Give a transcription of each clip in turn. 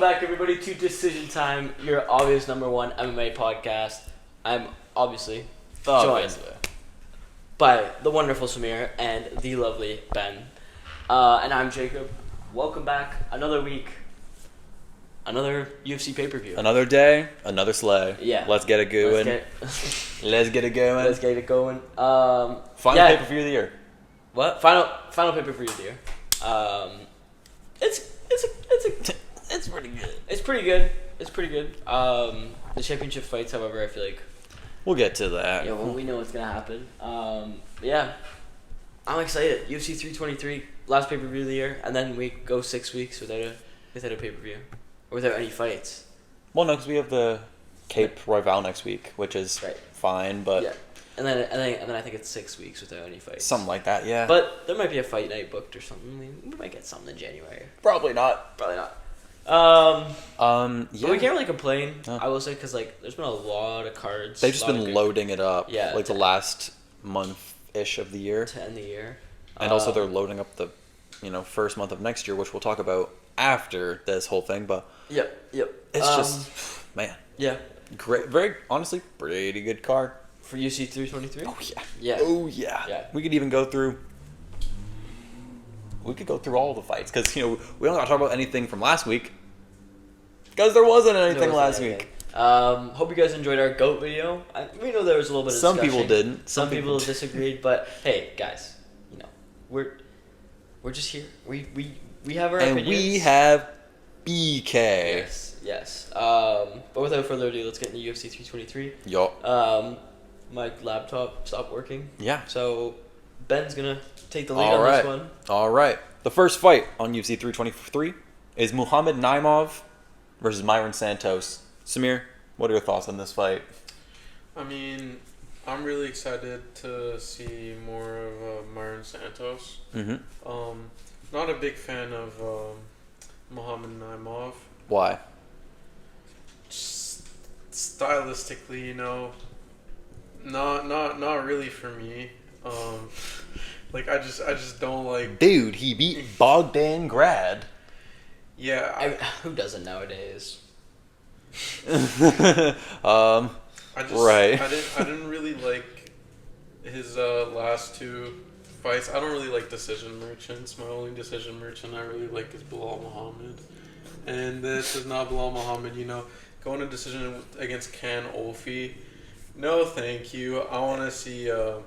back, everybody, to Decision Time, your obvious number one MMA podcast. I'm obviously joined by the wonderful Samir and the lovely Ben. And I'm Jacob. Welcome back. Another week. Another UFC pay-per-view. Another day, another sleigh. Yeah. Let's get it going. Let's get it going. Let's get it going. Final pay-per-view of the year. What? Final pay-per-view of the year. It's pretty good. It's pretty good. The championship fights, however, I feel like we'll get to that. Yeah, well, we know what's gonna happen. Yeah, I'm excited. UFC 323, last pay-per-view of the year, and then we go 6 weeks without a pay-per-view or without any fights. Well, no, because we have the Cape Royale next week, which is fine, but yeah. And then I think it's 6 weeks without any fights. Something like that, yeah. But there might be a fight night booked or something. I mean, we might get something in January. Probably not. Yeah. Yeah. But we can't really complain. No. I will say, because there's been a lot of cards. They've just been loading it up. Yeah. The last month-ish of the year. To end the year. And also they're loading up the, first month of next year, which we'll talk about after this whole thing. But Yep. It's just, man. Yeah. Great. Very honestly, pretty good card. For UC 323? Oh yeah. Yeah. Oh yeah. We could even go through. We could go through all the fights because we don't got to talk about anything from last week because there wasn't anything last week. Hope you guys enjoyed our GOAT video. We know there was a little bit of Some discussion. people didn't. Some people disagreed, but hey, guys, we're just here. We have our opinions. And we have BK. Yes. But without further ado, let's get into UFC 323. Yup. My laptop stopped working. Yeah. So Ben's gonna take the lead on this one. All right. The first fight on UFC 323 is Muhammad Naimov versus Myron Santos. Samir, what are your thoughts on this fight? I mean, I'm really excited to see more of Marvin Santos. Mm-hmm. Not a big fan of Muhammad Naimov. Why? Just stylistically, not really for me. I just don't like. Dude, he beat Bogdan Grad. Yeah. Who doesn't nowadays? Right. I didn't really like his last two fights. I don't really like decision merchants. My only decision merchant I really like is Bilal Muhammad, and this is not Bilal Muhammad. Going to decision against Can Olfi. No, thank you. I want to see a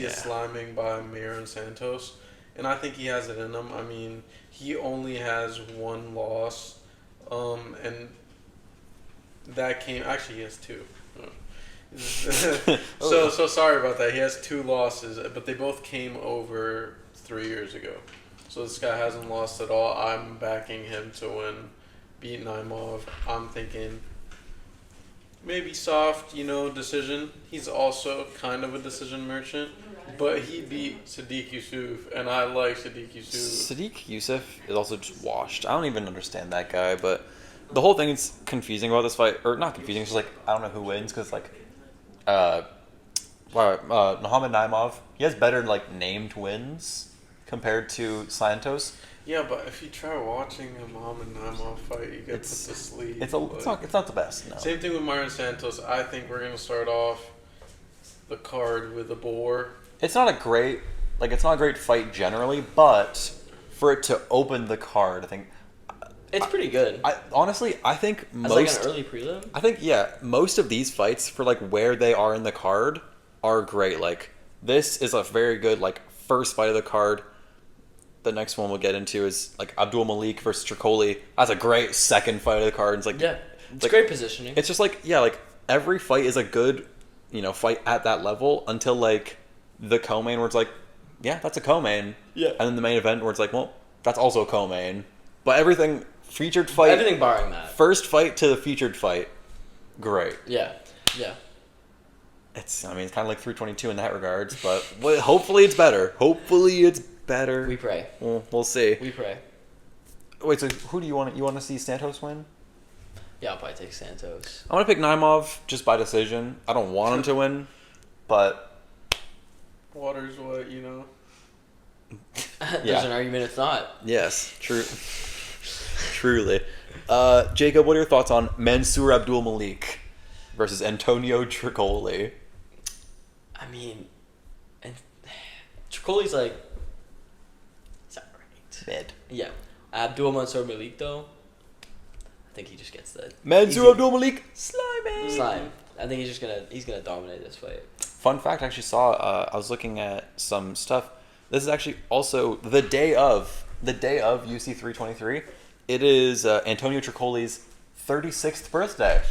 slamming by Mayron Santos, and I think he has it in him. I mean, he only has one loss, and that came. Actually, he has two. So sorry about that. He has two losses, but they both came over 3 years ago. So this guy hasn't lost at all. I'm backing him to win, beat Naimov. I'm thinking maybe soft, decision. He's also kind of a decision merchant, but he beat Sadiq Yusuf, and I like Sadiq Yusuf. Sadiq Yusuf is also just washed. I don't even understand that guy, but the whole thing is confusing about this fight, or not confusing. It's just I don't know who wins because Muhammad Naimov, he has better named wins compared to Santos. Yeah, but if you try watching a Muhammad Naimov fight, you get put to sleep. It's not the best. No. Same thing with Myron Santos. I think we're gonna start off the card with a bore. It's not a great fight generally, but for it to open the card, I think it's pretty good. I think as an early prelim. I think most of these fights for where they are in the card are great. This is a very good first fight of the card. The next one we'll get into is Abdul-Malik versus Trocoli. That's a great second fight of the card. It's great positioning. It's just every fight is a good fight at that level until the co-main where it's that's a co-main. Yeah. And then the main event where it's well, that's also a co-main. But everything featured fight. Everything barring that. First fight to the featured fight, great. Yeah. It's kind of like 322 in that regards, but hopefully it's better. We pray. We'll see. We pray. Wait, so who do you want? You want to see Santos win? Yeah, I'll probably take Santos. I want to pick Naimov just by decision. I don't want him to win, but water's what. There's an argument it's not. Yes, true. Truly. Jacob, what are your thoughts on Mansur Abdul-Malik versus Antonio Trocoli? I mean, and Trocoli's like, it's alright. Mid. Yeah. Abdul-Malik though, I think he just gets the Mansur Abdul-Malik slime. I think he's gonna dominate this fight. Fun fact, I actually saw, I was looking at some stuff. This is actually also the day of UC 323. It is Antonio Trocoli's 36th birthday.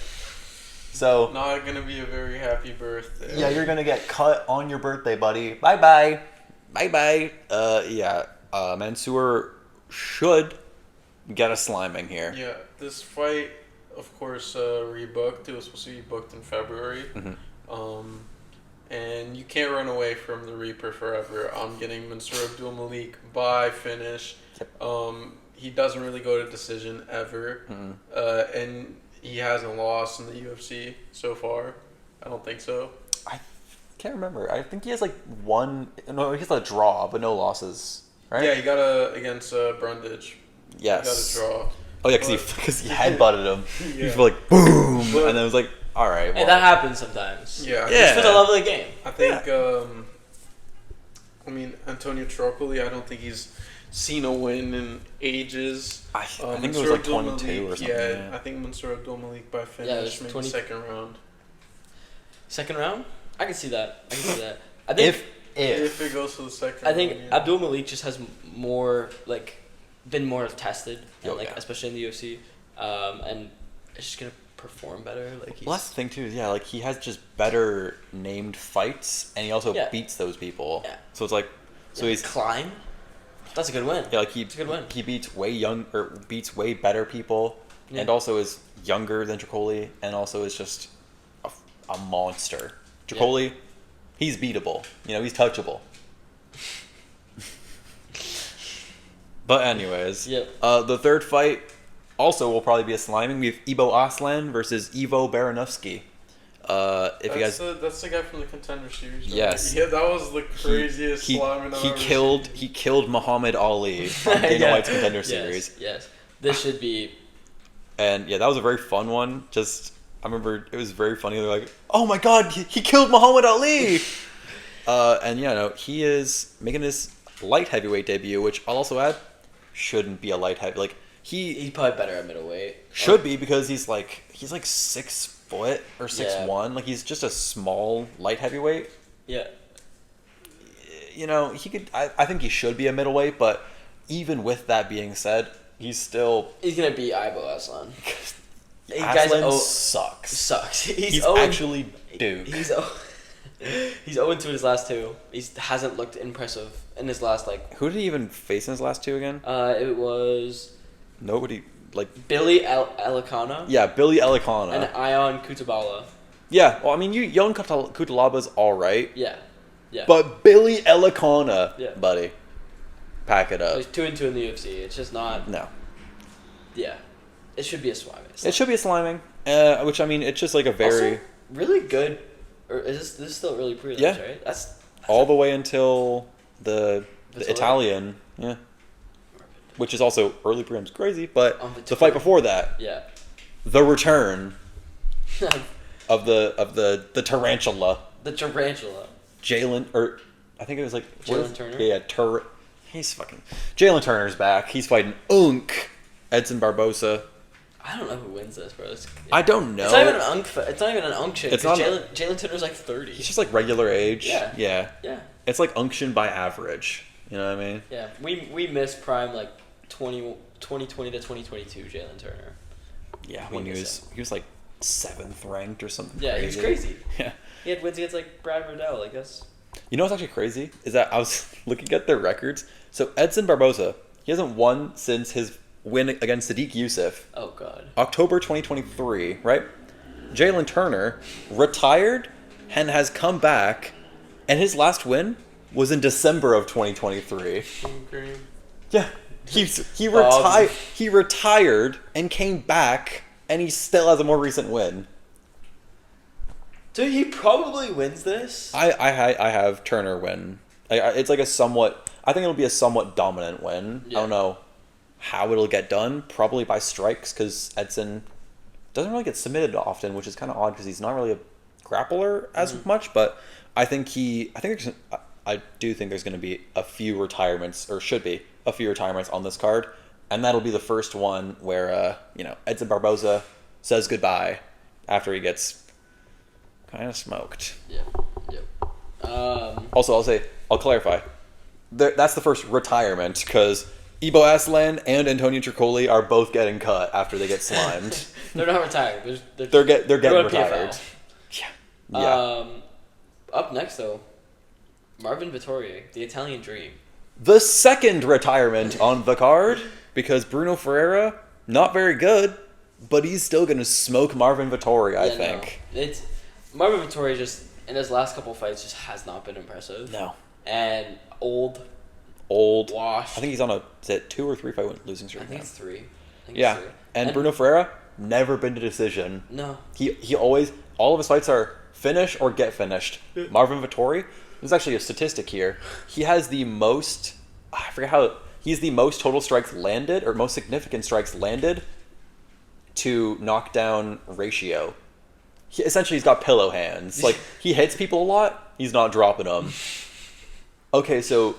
So not gonna be a very happy birthday. yeah, you're gonna get cut on your birthday, buddy. Bye bye. Mansur should get a sliming here. Yeah, this fight, of course, rebooked. It was supposed to be booked in February. Mm-hmm. And you can't run away from the Reaper forever. I'm getting Mansur Abdul-Malik by finish. He doesn't really go to decision ever. Mm-hmm. And he hasn't lost in the UFC so far. I don't think so. I can't remember. I think he has like one. No, he has a draw, but no losses. Right? Yeah, he got against Brundage. Yes. He got a draw. Oh yeah, because he headbutted him. Yeah. He was like boom, But- and then it was like, all right. Hey, that happens sometimes. Yeah. Yeah. It's for the love of the game. I think, I mean, Antonio Trocoli, I don't think he's seen a win in ages. I think it was Mansur like 22 Abdul-Malik, or something. Yeah, I think Mansur Abdul-Malik by finish, Yeah, it was maybe 20 second round. Second round? I can see that. I think If it goes to the second I think round, yeah. Abdul-Malik just has more been more tested, and, Oh, yeah. especially in the UFC, and it's just gonna perform better. Well, that's the thing too. Is like he has just better named fights, and he also Yeah. beats those people. Yeah. So it's like, he's climb. That's a good win. yeah, like It's a good win. he beats beats way better people, Yeah. and also is younger than Trocoli, and also is just a monster. Trocoli, he's beatable. He's touchable. But anyways, Yep. The third fight also will probably be a sliming. We have Ibo Aslan versus Iwo Baraniewski. That's the guy from the Contender Series. Right? Yes. Yeah, that was the craziest slamming I've ever seen. He killed Muhammad Ali on Dana White's Contender Series. Yes. This should be. And yeah, that was a very fun one. I remember it was very funny. They're like, "Oh my God, he killed Muhammad Ali!" And he is making his light heavyweight debut, which I'll also add shouldn't be a light heavy. Like He's probably better at middleweight. should be because he's like 6 foot or 6'1". Like he's just a small light heavyweight. Yeah. He could. I think he should be a middleweight, but even with that being said, he's gonna be Ibo Aslan. Aslan sucks. He's actually Duke. He's 0-2 in his last two. He hasn't looked impressive in his last Who did he even face in his last two again? It was Nobody Billy Elikana. Yeah, Billy Elikana. And Ion Kutabala. Yeah, well, I mean, young Kutalaba's all right. Yeah. But Billy Elikana, buddy, pack it up. He's 2-2 in the UFC. It's just not. No. Yeah. It should be a sliming. It should be a sliming, which I mean, it's just like a very also, really good. Or is this is still really prelims, right? That's all the way until the Italian, which is also early prelims, crazy. But the fight before that, the return of the tarantula. The tarantula. Jalin, or I think it was Jalin Turner. Yeah, he's fucking Jalin Turner's back. He's fighting Edson Barboza. I don't know who wins this, bro. I don't know. It's not even an It's not even an unction. It's not. Jalen Turner's 30. He's just regular age. Yeah. It's like unction by average. You know what I mean? Yeah. We missed prime 2020 to 2022 Jalen Turner. Yeah, when he was 7th ranked or something. Yeah, crazy. he was crazy. Yeah. He had wins against Brad Riddell, I guess. You know what's actually crazy is that I was looking at their records. So Edson Barboza, he hasn't won since his win against Sadiq Youssef. Oh God. October 2023, right? Jalin Turner retired and has come back, and his last win was in December of 2023. Yeah, he retired and came back, and he still has a more recent win. Dude, he probably wins this. I have Turner win. It's like a somewhat. I think it'll be a somewhat dominant win. Yeah. I don't know how it'll get done. Probably by strikes, because Edson doesn't really get submitted often, which is kind of odd because he's not really a grappler as much. But I do think there's going to be a few retirements, or should be a few retirements on this card, and that'll be the first one where Edson Barboza says goodbye after he gets kind of smoked. Yeah. Also, I'll clarify. That's the first retirement, because Ibo Aslan and Antonio Trocoli are both getting cut after they get slimed. They're not retired. They're getting retired. Yeah. Up next, though, Marvin Vettori, the Italian Dream. The second retirement on the card, because Bruno Ferreira, not very good, but he's still going to smoke Marvin Vettori, I think. No. Marvin Vettori just, in his last couple fights, just has not been impressive. No. And old, washed. I think he's on a 2 or 3 fight losing streak. I think it's 3. Yeah. And Bruno Ferreira, never been to decision. No. He always, all of his fights are finish or get finished. Marvin Vettori, there's actually a statistic here. He has the most, he's the most total strikes landed, or most significant strikes landed to knockdown ratio. He's got pillow hands. Like, he hits people a lot, he's not dropping them. Okay, so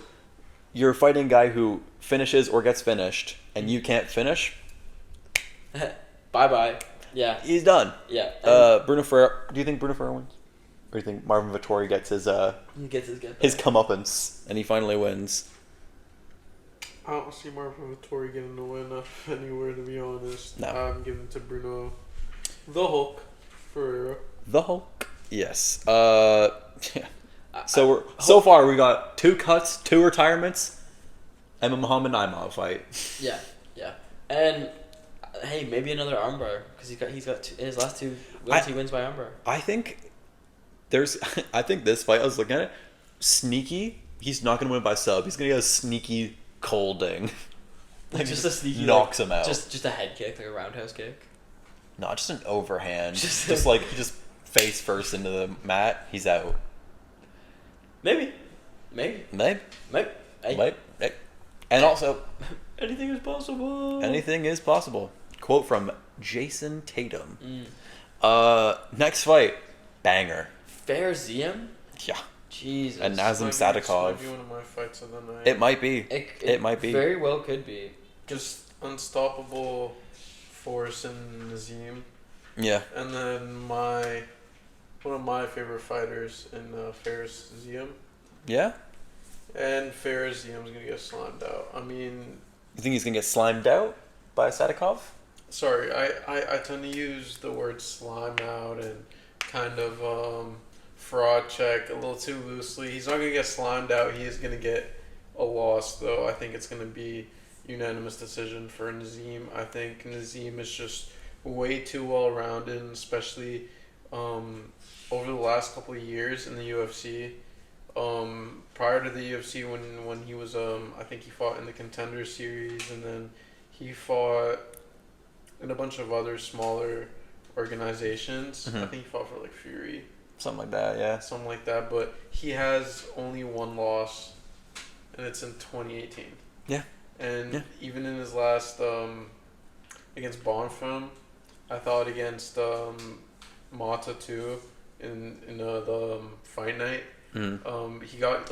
you're fighting a guy who finishes or gets finished, and you can't finish? Bye-bye. Yeah. He's done. Yeah. Bruno Ferreira, do you think Bruno Ferreira wins? Or do you think Marvin Vettori gets his comeuppance, and he finally wins? I don't see Marvin Vettori getting the win anywhere, to be honest. No. I'm giving it to Bruno the Hulk Ferreira. The Hulk? Yes. Yeah. So far we got 2 cuts, 2 retirements, and a Muhammad Naimov fight. Yeah. And hey, maybe another armbar, because he's got his last 2 wins. He wins by armbar. I think this fight, I was looking at it, sneaky. He's not going to win by sub. He's going to get a sneaky colding. Like just a sneaky knocks him out. Just a head kick, like a roundhouse kick. No, just an overhand. just like he just face first into the mat. He's out. Maybe. And also, anything is possible. Anything is possible. Quote from Jason Tatum. Next fight, banger. Fair Ziam? Yeah. Jesus. And Nazim This might Sadykhov. be one of my fights of the night. It might be. It might be. Very well could be. Just unstoppable force in Nazim. Yeah. And then one of my favorite fighters in Ferris Ziam. Yeah? And Ferris Ziam's going to get slimed out. I mean... You think he's going to get slimed out by Sadykhov? Sorry, I tend to use the word slime out and kind of fraud check a little too loosely. He's not going to get slimed out. He is going to get a loss, though. I think it's going to be unanimous decision for Nazim. I think Nazim is just way too well-rounded, especially over the last couple of years in the UFC. Prior to the UFC, when he was, I think he fought in the Contender Series, and then he fought in a bunch of other smaller organizations. Mm-hmm. I think he fought for like Fury. Something like that, yeah. Something like that, but he has only 1 loss, and it's in 2018. Yeah. And even in his last, against Bonfim, I thought against Mata too, in the fight night. Mm-hmm. He got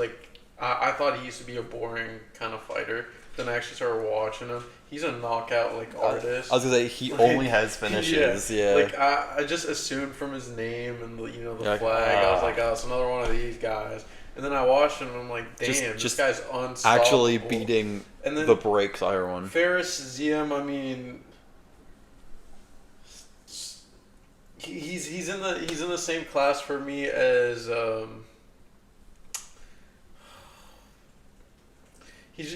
I thought he used to be a boring kind of fighter. Then I actually started watching him. He's a knockout artist. I was gonna say he only has finishes. Yeah. I just assumed from his name and the flag. I was like, oh, it's another one of these guys. And then I watched him and I'm like, damn, this guy's unstoppable. Actually beating the brakes iron one. Ferris Ziam, I mean, he's in the same class for me as he's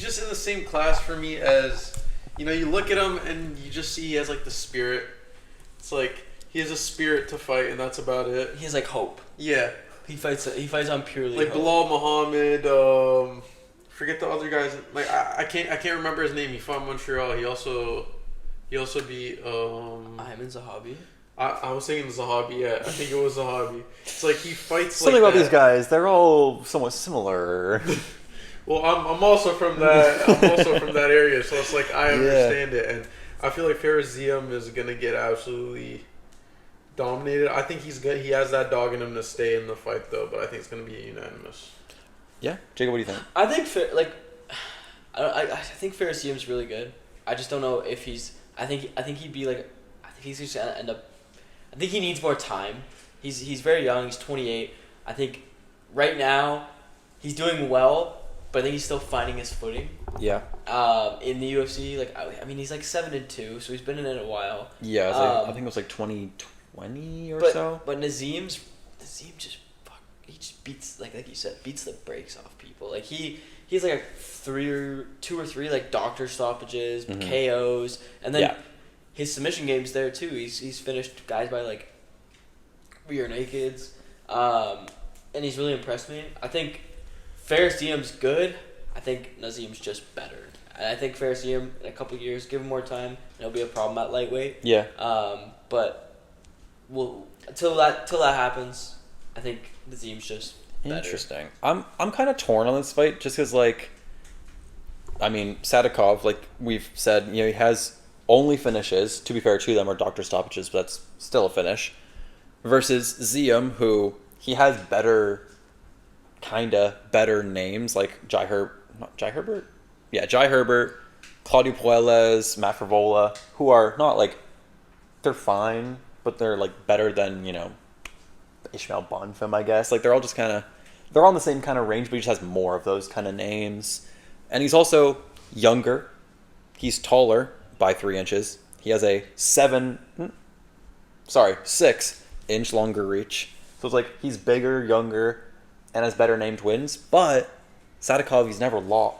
just in the same class for me as, you look at him and you just see he has the spirit. It's like he has a spirit to fight and that's about it. He has hope. Yeah. He fights on purely hope. Bilal Muhammad, forget the other guys. I can't remember his name. He fought in Montreal. He also beat Ayman Zahabi. I was thinking Zahabi. Yeah, I think it was Zahabi. It's he fights something about these guys. They're all somewhat similar. Well, I'm also from that. I'm also from that area, so it's like I understand it, and I feel like Ziam is gonna get absolutely dominated. I think he's good. He has that dog in him to stay in the fight, though. But I think it's gonna be unanimous. Yeah, Jacob, what do you think? I think I think Ziam's really good. I just don't know if he's. I think he'd be like. I think he's just gonna end up. I think he needs more time. He's very young. He's 28. I think right now he's doing well, but I think he's still finding his footing. Yeah. In the UFC, like I mean, he's like 7-2, so he's been in it a while. Yeah, I think it was like 2020 or so. But Nazim just he just beats like you said, beats the brakes off people. Like he's like two or three like doctor stoppages, KOs, and then his submission game's there too. He's finished guys by like rear nakeds, and he's really impressed me. I think Ziam's good. I think Nazim's just better. And I think Ziam in a couple years, give him more time, and it'll be a problem at lightweight. Yeah. But until that happens, I think Nazim's just better. Interesting. I'm kind of torn on this fight just because, like, I mean, Sadykhov, like we've said, you know, he has only finishes. To be fair, two of them are doctor stoppages, but that's still a finish. Versus Ziam, who he has better names, like Jai Herbert, Claudio Puelles, Matt Frivola, who are not like, they're fine, but they're like better than, you know, Ishmael Bonfim, I guess. Like they're all just they're all in the same kind of range, but he just has more of those kind of names. And he's also younger. He's taller by 3 inches. He has a 6-inch longer reach. So it's like he's bigger, younger, and has better named wins. But Sadykhov, he's never lost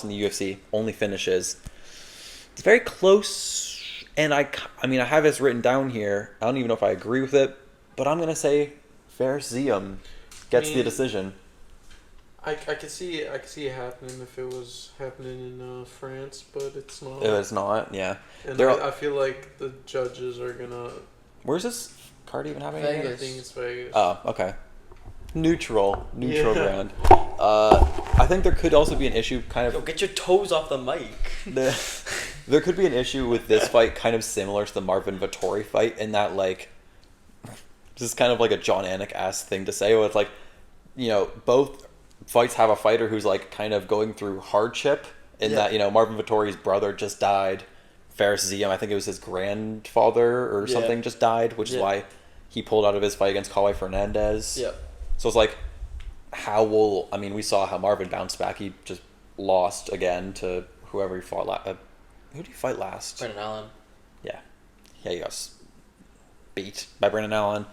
in the UFC. Only finishes. It's very close. And I mean, I have this written down here. I don't even know if I agree with it, but I'm gonna say Ziam gets the decision. I could see it happening if it was happening in France, but it's not. It's not, yeah. And I feel like the judges are gonna. Where's this card even happening? Vegas. I think it's Vegas. Oh, okay. Neutral ground. I think there could also be an issue, kind of. Yo, get your toes off the mic. There could be an issue with this fight, kind of similar to the Marvin Vettori fight, in that like, this is kind of like a John Anik-ass thing to say. Where it's like, you know, both fights have a fighter who's like kind of going through hardship. In that, you know, Marvin Vettori's brother just died. Ziam, I think it was his grandfather or something, just died, which is why he pulled out of his fight against Kawhi Fernandez. Yeah. So it's like, we saw how Marvin bounced back. He just lost again to whoever he fought last. Who did he fight last? Brendan Allen. Yeah, he got beat by Brendan Allen.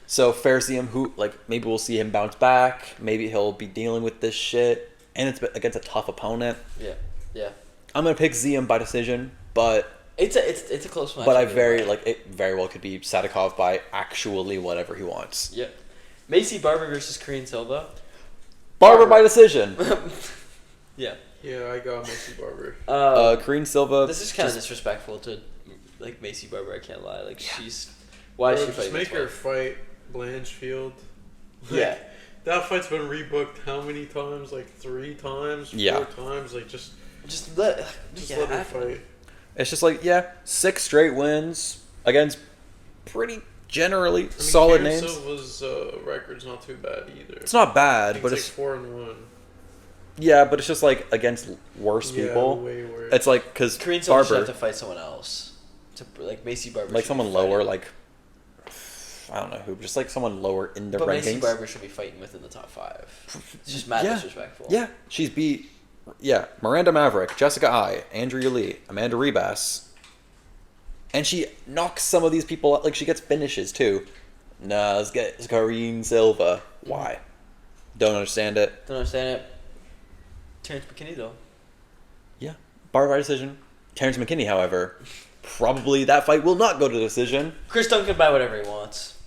So Ziam, who, like, maybe we'll see him bounce back. Maybe he'll be dealing with this shit. And it's against a tough opponent. Yeah. I'm going to pick Ziam by decision, but... It's a close match. But it very well could be Sadykhov by actually whatever he wants. Yeah. Maycee Barber versus Karine Silva. Barber by decision. Yeah. Yeah, I got Maycee Barber. Karine Silva. This is kind of disrespectful to like Maycee Barber. I can't lie. Like why is she fighting? Just make her fight Blanchfield. Yeah. That fight's been rebooked how many times? Like 3 times, 4 times. Like just let her fight. It's just like 6 straight wins against pretty generally solid Karine names. Silva's record's not too bad either. It's not bad, but it's like 4-1. Yeah, but it's just like against worse people. Way worse. It's like because Karine Silva should have to fight someone else. To Maycee Barber. Like someone lower, like I don't know who, just like someone lower in the rankings. Maycee Barber should be fighting within the top 5. It's just mad disrespectful. Yeah, she's beat. Yeah, Miranda Maverick, Jessica Ai, Andrea Lee, Amanda Ribas, and she knocks some of these people out. Like she gets finishes too. Nah, let's get Karine Silva. Why? Don't understand it. Terrence McKinney though. Yeah, Barber by decision. Terrence McKinney, however, probably that fight will not go to decision. Chris Duncan can buy whatever he wants.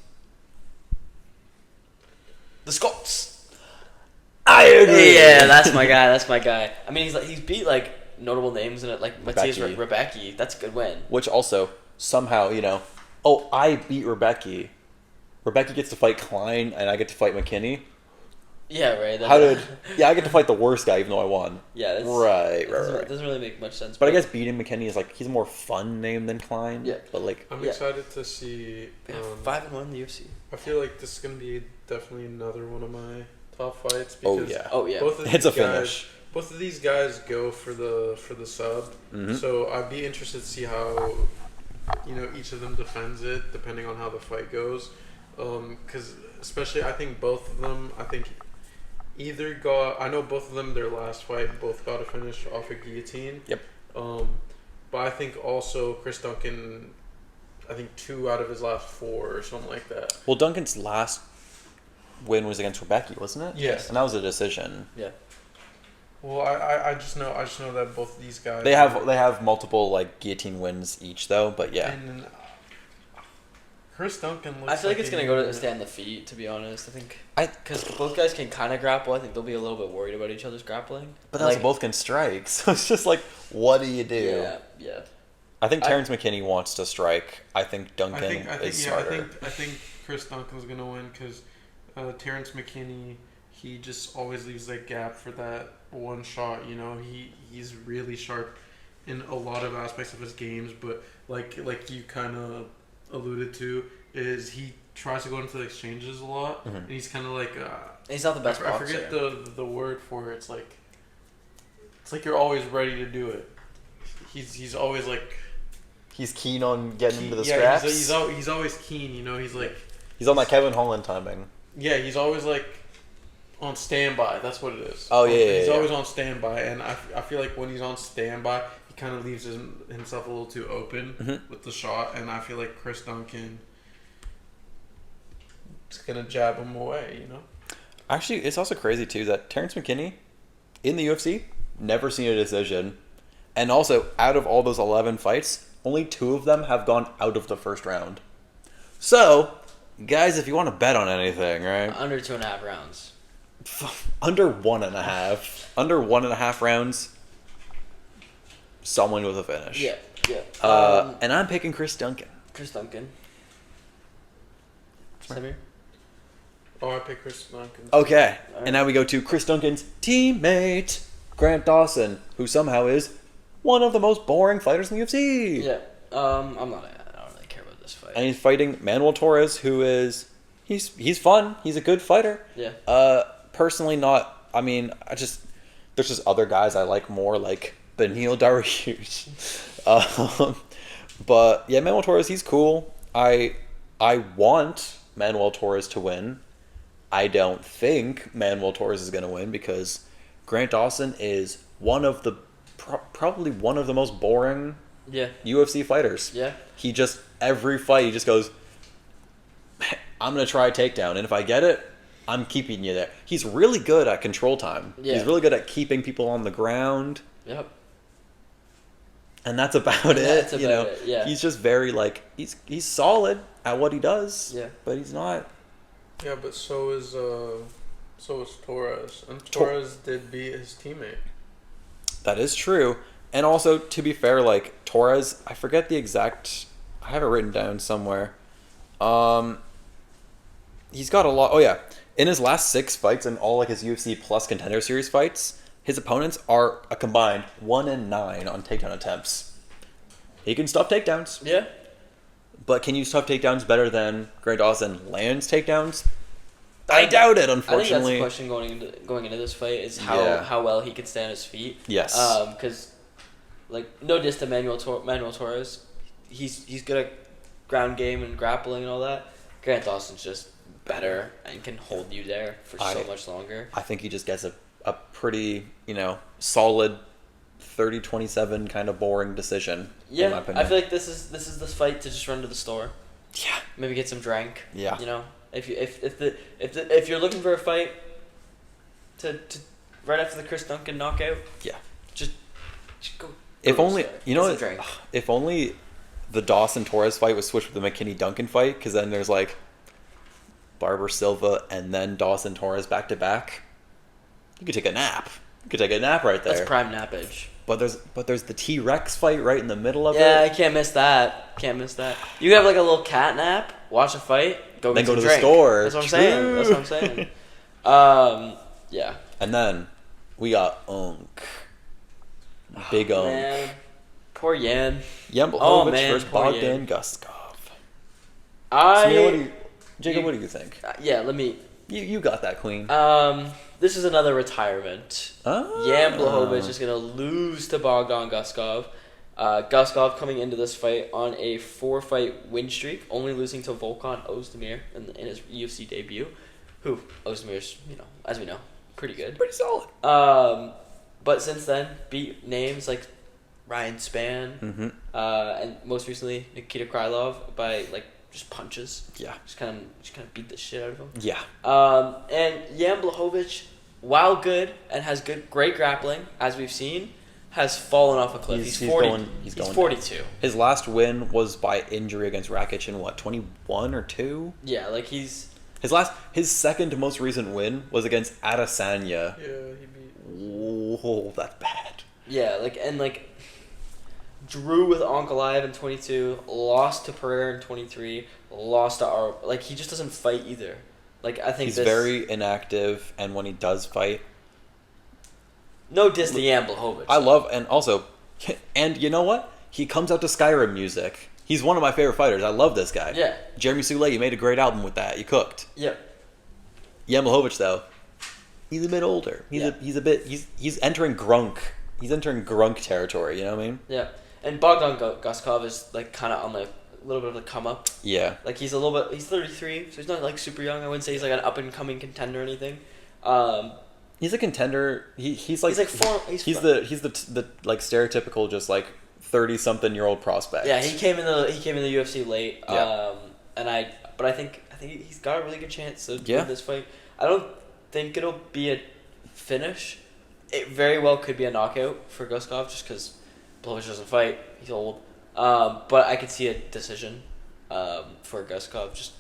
The Scots. I agree. Yeah, that's my guy. I mean, he's beat like notable names in it, like Matthias Rebecki. That's a good win. Which also somehow, you know, I beat Rebecki. Rebecki gets to fight Klein, and I get to fight McKinney. Yeah, right. I get to fight the worst guy even though I won. Yeah, right. It doesn't really make much sense. But I guess beating McKinney is like, he's a more fun name than Klein. Yeah. But like, I'm excited to see. 5-1 in the UFC. I feel like this is gonna be definitely another one of my top fights. Oh Because yeah. Both of It's a these guys, finish. Both of these guys go for the sub. Mm-hmm. So I'd be interested to see how, each of them defends it, depending on how the fight goes. Because especially, I think both of them, I know both of them, their last fight, both got a finish off a guillotine. Yep. But I think also Chris Duncan, 2 out of his last 4 or something like that. Well, Duncan's last win was against Rebecca, wasn't it? Yes. And that was a decision. Yeah. Well, I just know that both of these guys. They have multiple like guillotine wins each though, but yeah. And Chris Duncan looks. I feel like it's gonna go to stay on the feet. To be honest, I think because both guys can kind of grapple. I think they'll be a little bit worried about each other's grappling. But also both can strike, so it's just like, what do you do? Yeah. I think Terrence McKinney wants to strike. I think Duncan is smarter. I think Chris Duncan's gonna win because Terrence McKinney, he just always leaves that gap for that one shot. He's really sharp in a lot of aspects of his games, but like you kind of alluded to, is he tries to go into the exchanges a lot, mm-hmm. and he's kind of like he's not the best boxer. I forget the word for it. It's like you're always ready to do it. He's always like. He's keen on getting into the scraps. He's always keen. He's like. He's on that Kevin Holland timing. Yeah, he's always like on standby. That's what it is. Oh yeah. He's always on standby, and I feel like when he's on standby, he kind of leaves himself a little too open mm-hmm. with the shot, and I feel like Chris Duncan is gonna jab him away. Actually, it's also crazy too that Terrence McKinney in the UFC never seen a decision, and also out of all those 11 fights, only 2 of them have gone out of the first round. So, guys, if you want to bet on anything, right? Under 2.5 rounds. Under 1.5. Under 1.5 rounds. Someone with a finish. Yeah. And I'm picking Chris Duncan. Samir? Oh, I picked Chris Duncan. Okay. Right. And now we go to Chris Duncan's teammate, Grant Dawson, who somehow is one of the most boring fighters in the UFC. Yeah. I don't really care about this fight. And he's fighting Manuel Torres, who is he's fun. He's a good fighter. Yeah. Personally not. I mean, there's just other guys I like more, like Beneil Dariush. But yeah, Manuel Torres, he's cool. I want Manuel Torres to win. I don't think Manuel Torres is going to win because Grant Dawson is one of the probably one of the most boring UFC fighters. Yeah. He just, every fight, he just goes, I'm going to try a takedown, and if I get it, I'm keeping you there. He's really good at control time. Yeah. He's really good at keeping people on the ground. Yep. And that's about it. Yeah. He's just very, he's solid at what he does. Yeah. But he's not. Yeah, but so is Torres. And Torres did beat his teammate. That is true. And also, to be fair, Torres, I forget the exact, I have it written down somewhere. He's got a lot. Oh yeah, in his last 6 fights and all his UFC Plus Contender Series fights, his opponents are a combined 1-9 on takedown attempts. He can stuff takedowns. Yeah. But can you stuff takedowns better than Grant Dawson lands takedowns? I doubt it, unfortunately. I think that's the question going into this fight is how well he can stay on his feet. Yes. Because, no diss to Manuel Torres, he's good at ground game and grappling and all that. Grant Dawson's just better and can hold you there for so much longer. I think he just gets a pretty, solid 30-27 kind of boring decision. Yeah, in my opinion. I feel like this is this fight to just run to the store. Yeah. Maybe get some drink. Yeah. If you're looking for a fight to right after the Chris Duncan knockout, just go. If only if only the Dawson Torres fight was switched with the McKinney Duncan fight, because then there's Barber Silva and then Dawson Torres back to back. You could take a nap. You could take a nap right there. That's prime nappage. But there's the T-Rex fight right in the middle of it. Yeah, I can't miss that. You can have a little cat nap, watch a fight, go to the store. That's what I'm saying. Yeah. And then we got Unk. Big Unk. Man. Poor Yan. Jan Oh, Blachowicz man, versus poor Bogdan Yan. Guskov. I... Jacob, what do you think? Yeah, let me... You got that, queen. This is another retirement. Jan Blachowicz is going to lose to Bogdan Guskov. Guskov coming into this fight on a 4-fight win streak, only losing to Volkan Ozdemir in his UFC debut. Who, Ozdemir's, as we know, pretty good. Pretty solid. But since then, beat names like Ryan Spann, Mm-hmm. and most recently Nikita Krylov by just punches. Yeah. Just kind of beat the shit out of him. Yeah. And Jan Blachowicz, while good and has great grappling, as we've seen, has fallen off a cliff. He's 40. He's 42. Down. His last win was by injury against Rakic in 21 or 2? Yeah, he's... His second most recent win was against Adesanya. Yeah, he beat. Oh, that's bad. Yeah, drew with Ankalaev in 22, lost to Ferreira in 23, lost to he just doesn't fight either. I think he's very inactive, and when he does fight, no diss to Jan Blachowicz. I love, and also, and you know what? He comes out to Skyrim music. He's one of my favorite fighters. I love this guy. Yeah. Jeremy Soule, you made a great album with that. You cooked. Yeah. Jan Blachowicz, though, he's a bit older. He's entering Grunk. He's entering Grunk territory. You know what I mean? Yeah. And Bogdan Guskov is kind of on a little bit of a come up. Yeah. He's a little bit. He's 33, so he's not super young. I wouldn't say he's an up and coming contender or anything. He's a contender. He's the stereotypical just 30-something-year-old prospect. Yeah, he came in the UFC late. Yeah. But I think he's got a really good chance to Yeah. win this fight. I don't think it'll be a finish. It very well could be a knockout for Guskov just because Blachowicz doesn't fight. He's old. But I could see a decision for Guskov.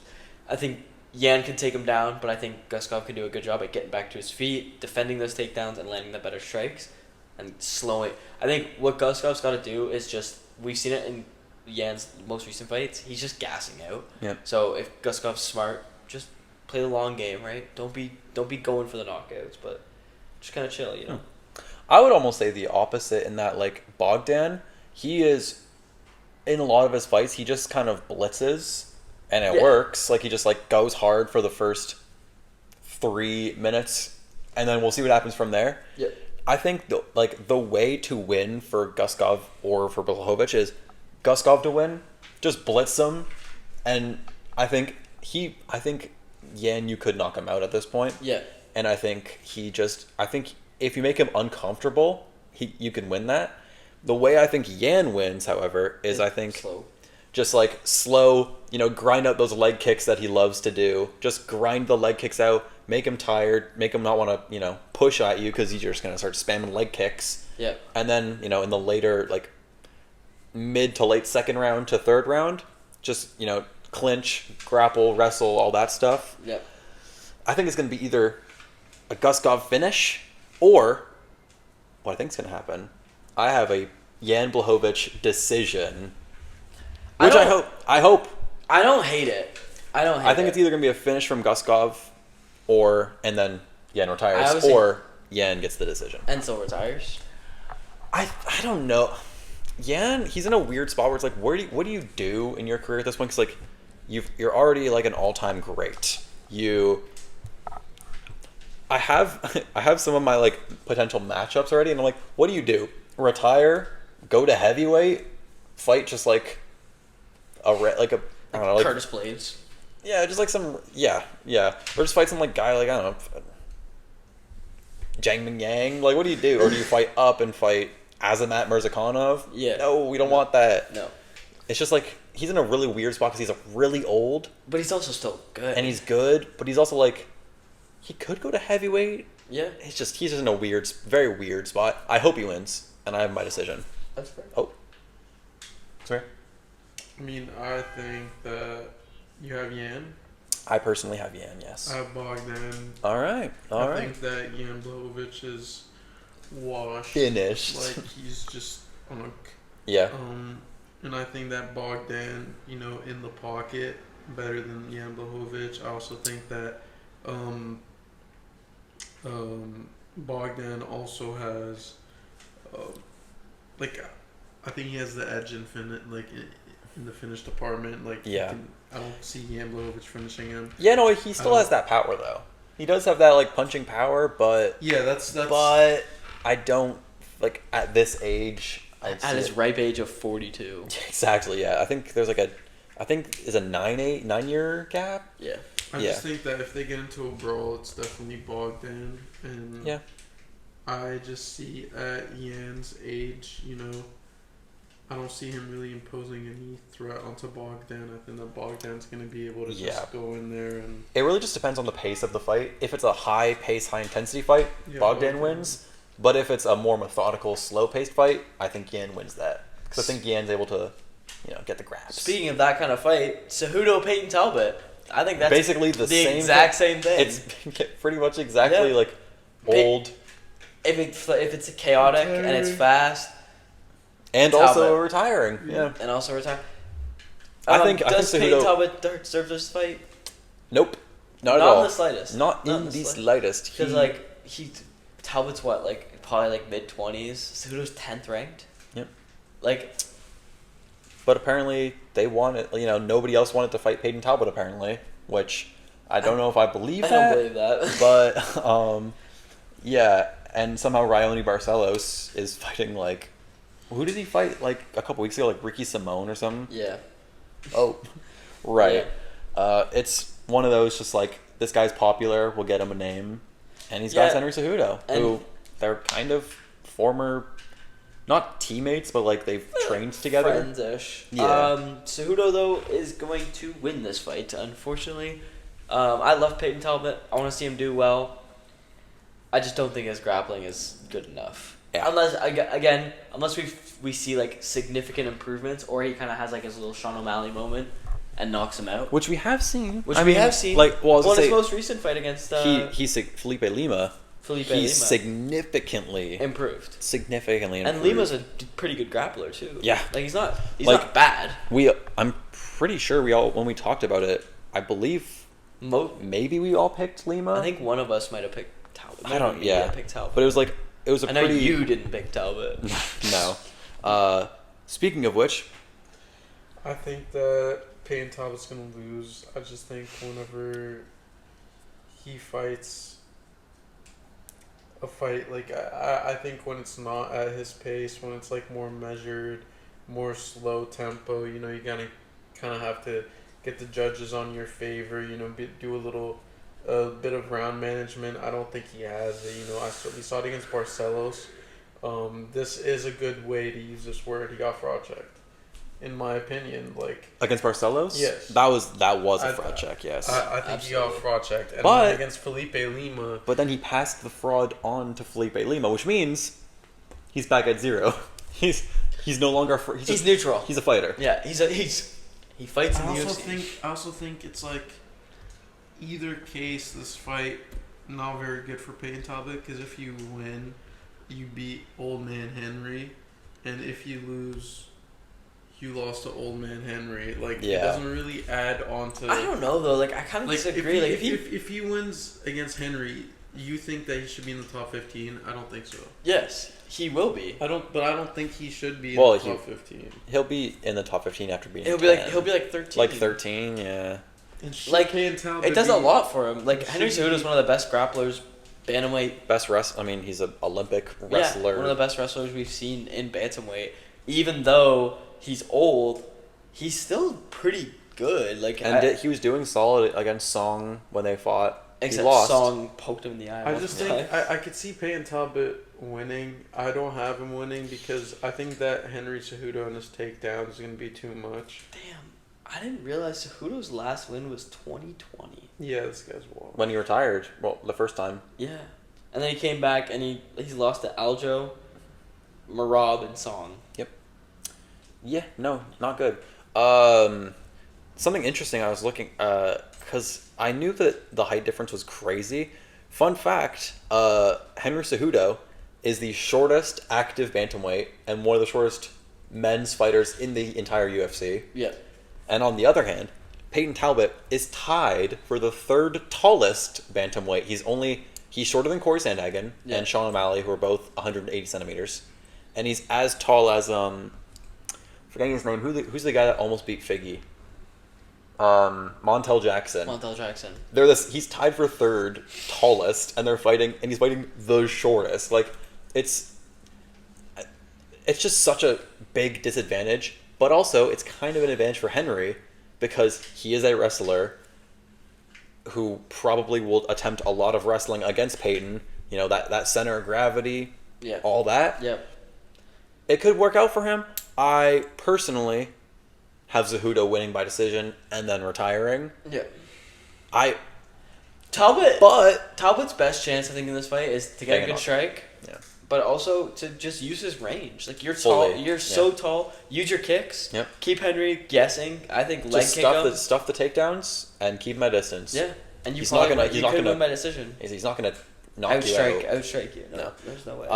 I think Yan can take him down, but I think Guskov can do a good job at getting back to his feet, defending those takedowns, and landing the better strikes, and slowing. I think what Guskov's got to do is we've seen it in Yan's most recent fights. He's just gassing out. Yeah. So if Guskov's smart, just play the long game, right? Don't be going for the knockouts, but just kind of chill, I would almost say the opposite in that, Bogdan, he is, in a lot of his fights, he just kind of blitzes, and it works. He just, goes hard for the first 3 minutes, and then we'll see what happens from there. Yeah. I think, the way to win for Guskov or for Blachowicz is Guskov to win, just blitz him, and I think Yan, you could knock him out at this point. Yeah. And I think if you make him uncomfortable, you can win that. The way I think Yan wins, however, is I think slow. Just slow, grind out those leg kicks that he loves to do. Just grind the leg kicks out, make him tired, make him not want to, push at you because you're just going to start spamming leg kicks. Yeah. And then, in the later, mid to late second round to third round, just, clinch, grapple, wrestle, all that stuff. Yep. I think it's going to be either a Guskov finish or what I think is going to happen. I have a Jan Blachowicz decision, which I hope. I don't hate it. I think it's either going to be a finish from Guskov and then Jan retires, or Jan gets the decision. And so retires. I don't know. Jan, he's in a weird spot where it's what do you do in your career at this point? Because you're already an all-time great. I have some of my potential matchups already, and I'm what do you do? Retire, go to heavyweight, fight just I don't know, Curtis Blades. Yeah, just or just fight some guy I don't know, Jang Ming Yang. What do you do? Or do you fight up and fight Azamat Mirzakhanov? Yeah. No, we don't want that. No. It's just he's in a really weird spot because he's really old. But he's also still good. And he's good, but he's also he could go to heavyweight. Yeah. He's just in a very weird spot. I hope he wins, and I have my decision. That's fair. Hope. Sorry? I think that you have Yan. I personally have Yan, yes. I have Bogdan. All right. I think that Jan Blachowicz is washed. Finished. He's just unk. Yeah. And I think that Bogdan, in the pocket, better than Jan Blachowicz. I also think that Bogdan also has, like, I think he has the edge in in the finish department. Like, Yeah. I don't see Blachowicz finishing him. Yeah, no, he still has that power though. He does have that like punching power, but Yeah, that's. but I don't like at this age. At his ripe age of 42. Exactly. Yeah, I think there's like is a 9-year gap. Yeah. I just think that if they get into a brawl, it's definitely Bogdan, and Yeah. I just see at Jan's age, I don't see him really imposing any threat onto Bogdan. I think that Bogdan's going to be able to just go in there and... It really just depends on the pace of the fight. If it's a high pace, high intensity fight, Bogdan wins. But if it's a more methodical, slow paced fight, I think Jan wins that. Because I think Jan's able to, get the grabs. Speaking of that kind of fight, Cejudo Peyton Talbot. I think that's basically the exact same thing. It's pretty much exactly like old. If it's chaotic and it's fast. And Talbot. also retiring. Yeah. And also retire. Does Peyton Talbot deserve this fight? Nope. Not at all. Not in the slightest. Not in the slightest. Because Talbot's what, probably mid-20s. Cejudo's 10th ranked. Yep. But apparently they wanted, nobody else wanted to fight Peyton Talbot apparently, which I don't know if I believe that. I don't believe that. But, yeah, and somehow Raoni Barcelos is fighting, who did he fight, a couple weeks ago, Ricky Simone or something? Yeah. Oh, right. Yeah. It's one of those just this guy's popular, we'll get him a name. And he's got Henry Cejudo, who they're kind of former, not teammates, but they've trained together. Friends-ish. Yeah. Cejudo, though, is going to win this fight, unfortunately. I love Peyton Talbot. I want to see him do well. I just don't think his grappling is good enough. Yeah. Unless we see significant improvements, or he kind of has his little Sean O'Malley moment and knocks him out. Which we have seen. His most recent fight against he's Felipe Lima. He's significantly improved. And Lima's a pretty good grappler too. Yeah. He's not bad. I'm pretty sure when we talked about it, I believe maybe we all picked Lima. I think one of us might have picked Talbot. I picked Talbot. But it was a I know you didn't pick Talbot. No. Speaking of which, I think that Peyton Talbot's going to lose. I just think whenever he fights a fight, I think when it's not at his pace, when it's more measured, more slow tempo, you gotta kind of have to get the judges on your favor, do a bit of round management. I don't think he has it. We saw it against Barcelos. This is a good way to use this word. He got fraud checked, in my opinion. Against Barcelos? Yes. That was a fraud check, yes. I think he got fraud checked. And but against Felipe Lima. But then he passed the fraud on to Felipe Lima, which means he's back at 0. He's no longer he's neutral. He's a fighter. Yeah, he fights in the UFC. I also think it's either case, this fight not very good for Peyton Talbot, because if you win, you beat Old Man Henry, and if you lose, you lost to Old Man Henry. It doesn't really add on to... I don't know, though. I kind of disagree. If he wins against Henry, you think that he should be in the top 15? I don't think so. Yes, he will be. I don't think he should be in the top 15. He'll be in the top 15 after being he'll 10. Be 13. 13, yeah. And it does a lot for him. Henry Cejudo is one of the best grapplers, bantamweight. Best wrestler. I mean, he's an Olympic wrestler. Yeah, one of the best wrestlers we've seen in bantamweight. Even though he's old, he's still pretty good. He was doing solid against Song when they fought. Except he lost. Song poked him in the eye. I just think I could see Peyton Talbot winning. I don't have him winning because I think that Henry Cejudo and his takedown is going to be too much. Damn. I didn't realize Cejudo's last win was 2020. Yeah, this guy's wild. When he retired. Well, the first time. Yeah. And then he came back and he's lost to Aljo, Merab, and Song. Yep. Yeah, no, not good. Something interesting I was looking... because I knew that the height difference was crazy. Fun fact, Henry Cejudo is the shortest active bantamweight and one of the shortest men's fighters in the entire UFC. Yeah. And on the other hand, Peyton Talbot is tied for the third tallest bantamweight. He's only he's shorter than Corey Sandhagen and Sean O'Malley, who are both 180 centimeters, and he's as tall as forgetting his name. Who's the guy that almost beat Figgy? Montel Jackson. He's tied for third tallest, and they're fighting, and he's fighting the shortest. Like, it's just such a big disadvantage, but also it's kind of an advantage for Henry because he is a wrestler who probably will attempt a lot of wrestling against Peyton. You know, that center of gravity, all that. Yep. It could work out for him. I personally have Cejudo winning by decision and then retiring. Yeah. Talbot's best chance, I think, in this fight is to get a good strike. Yeah. But also to just use his range. Like, you're tall. You're so tall. Use your kicks. Yep. Keep Henry guessing. I think leg just kick him. stuff the takedowns and keep him at distance. Yeah. And he's not gonna win by decision. He's not gonna knock you out. I would strike you. No, there's no way.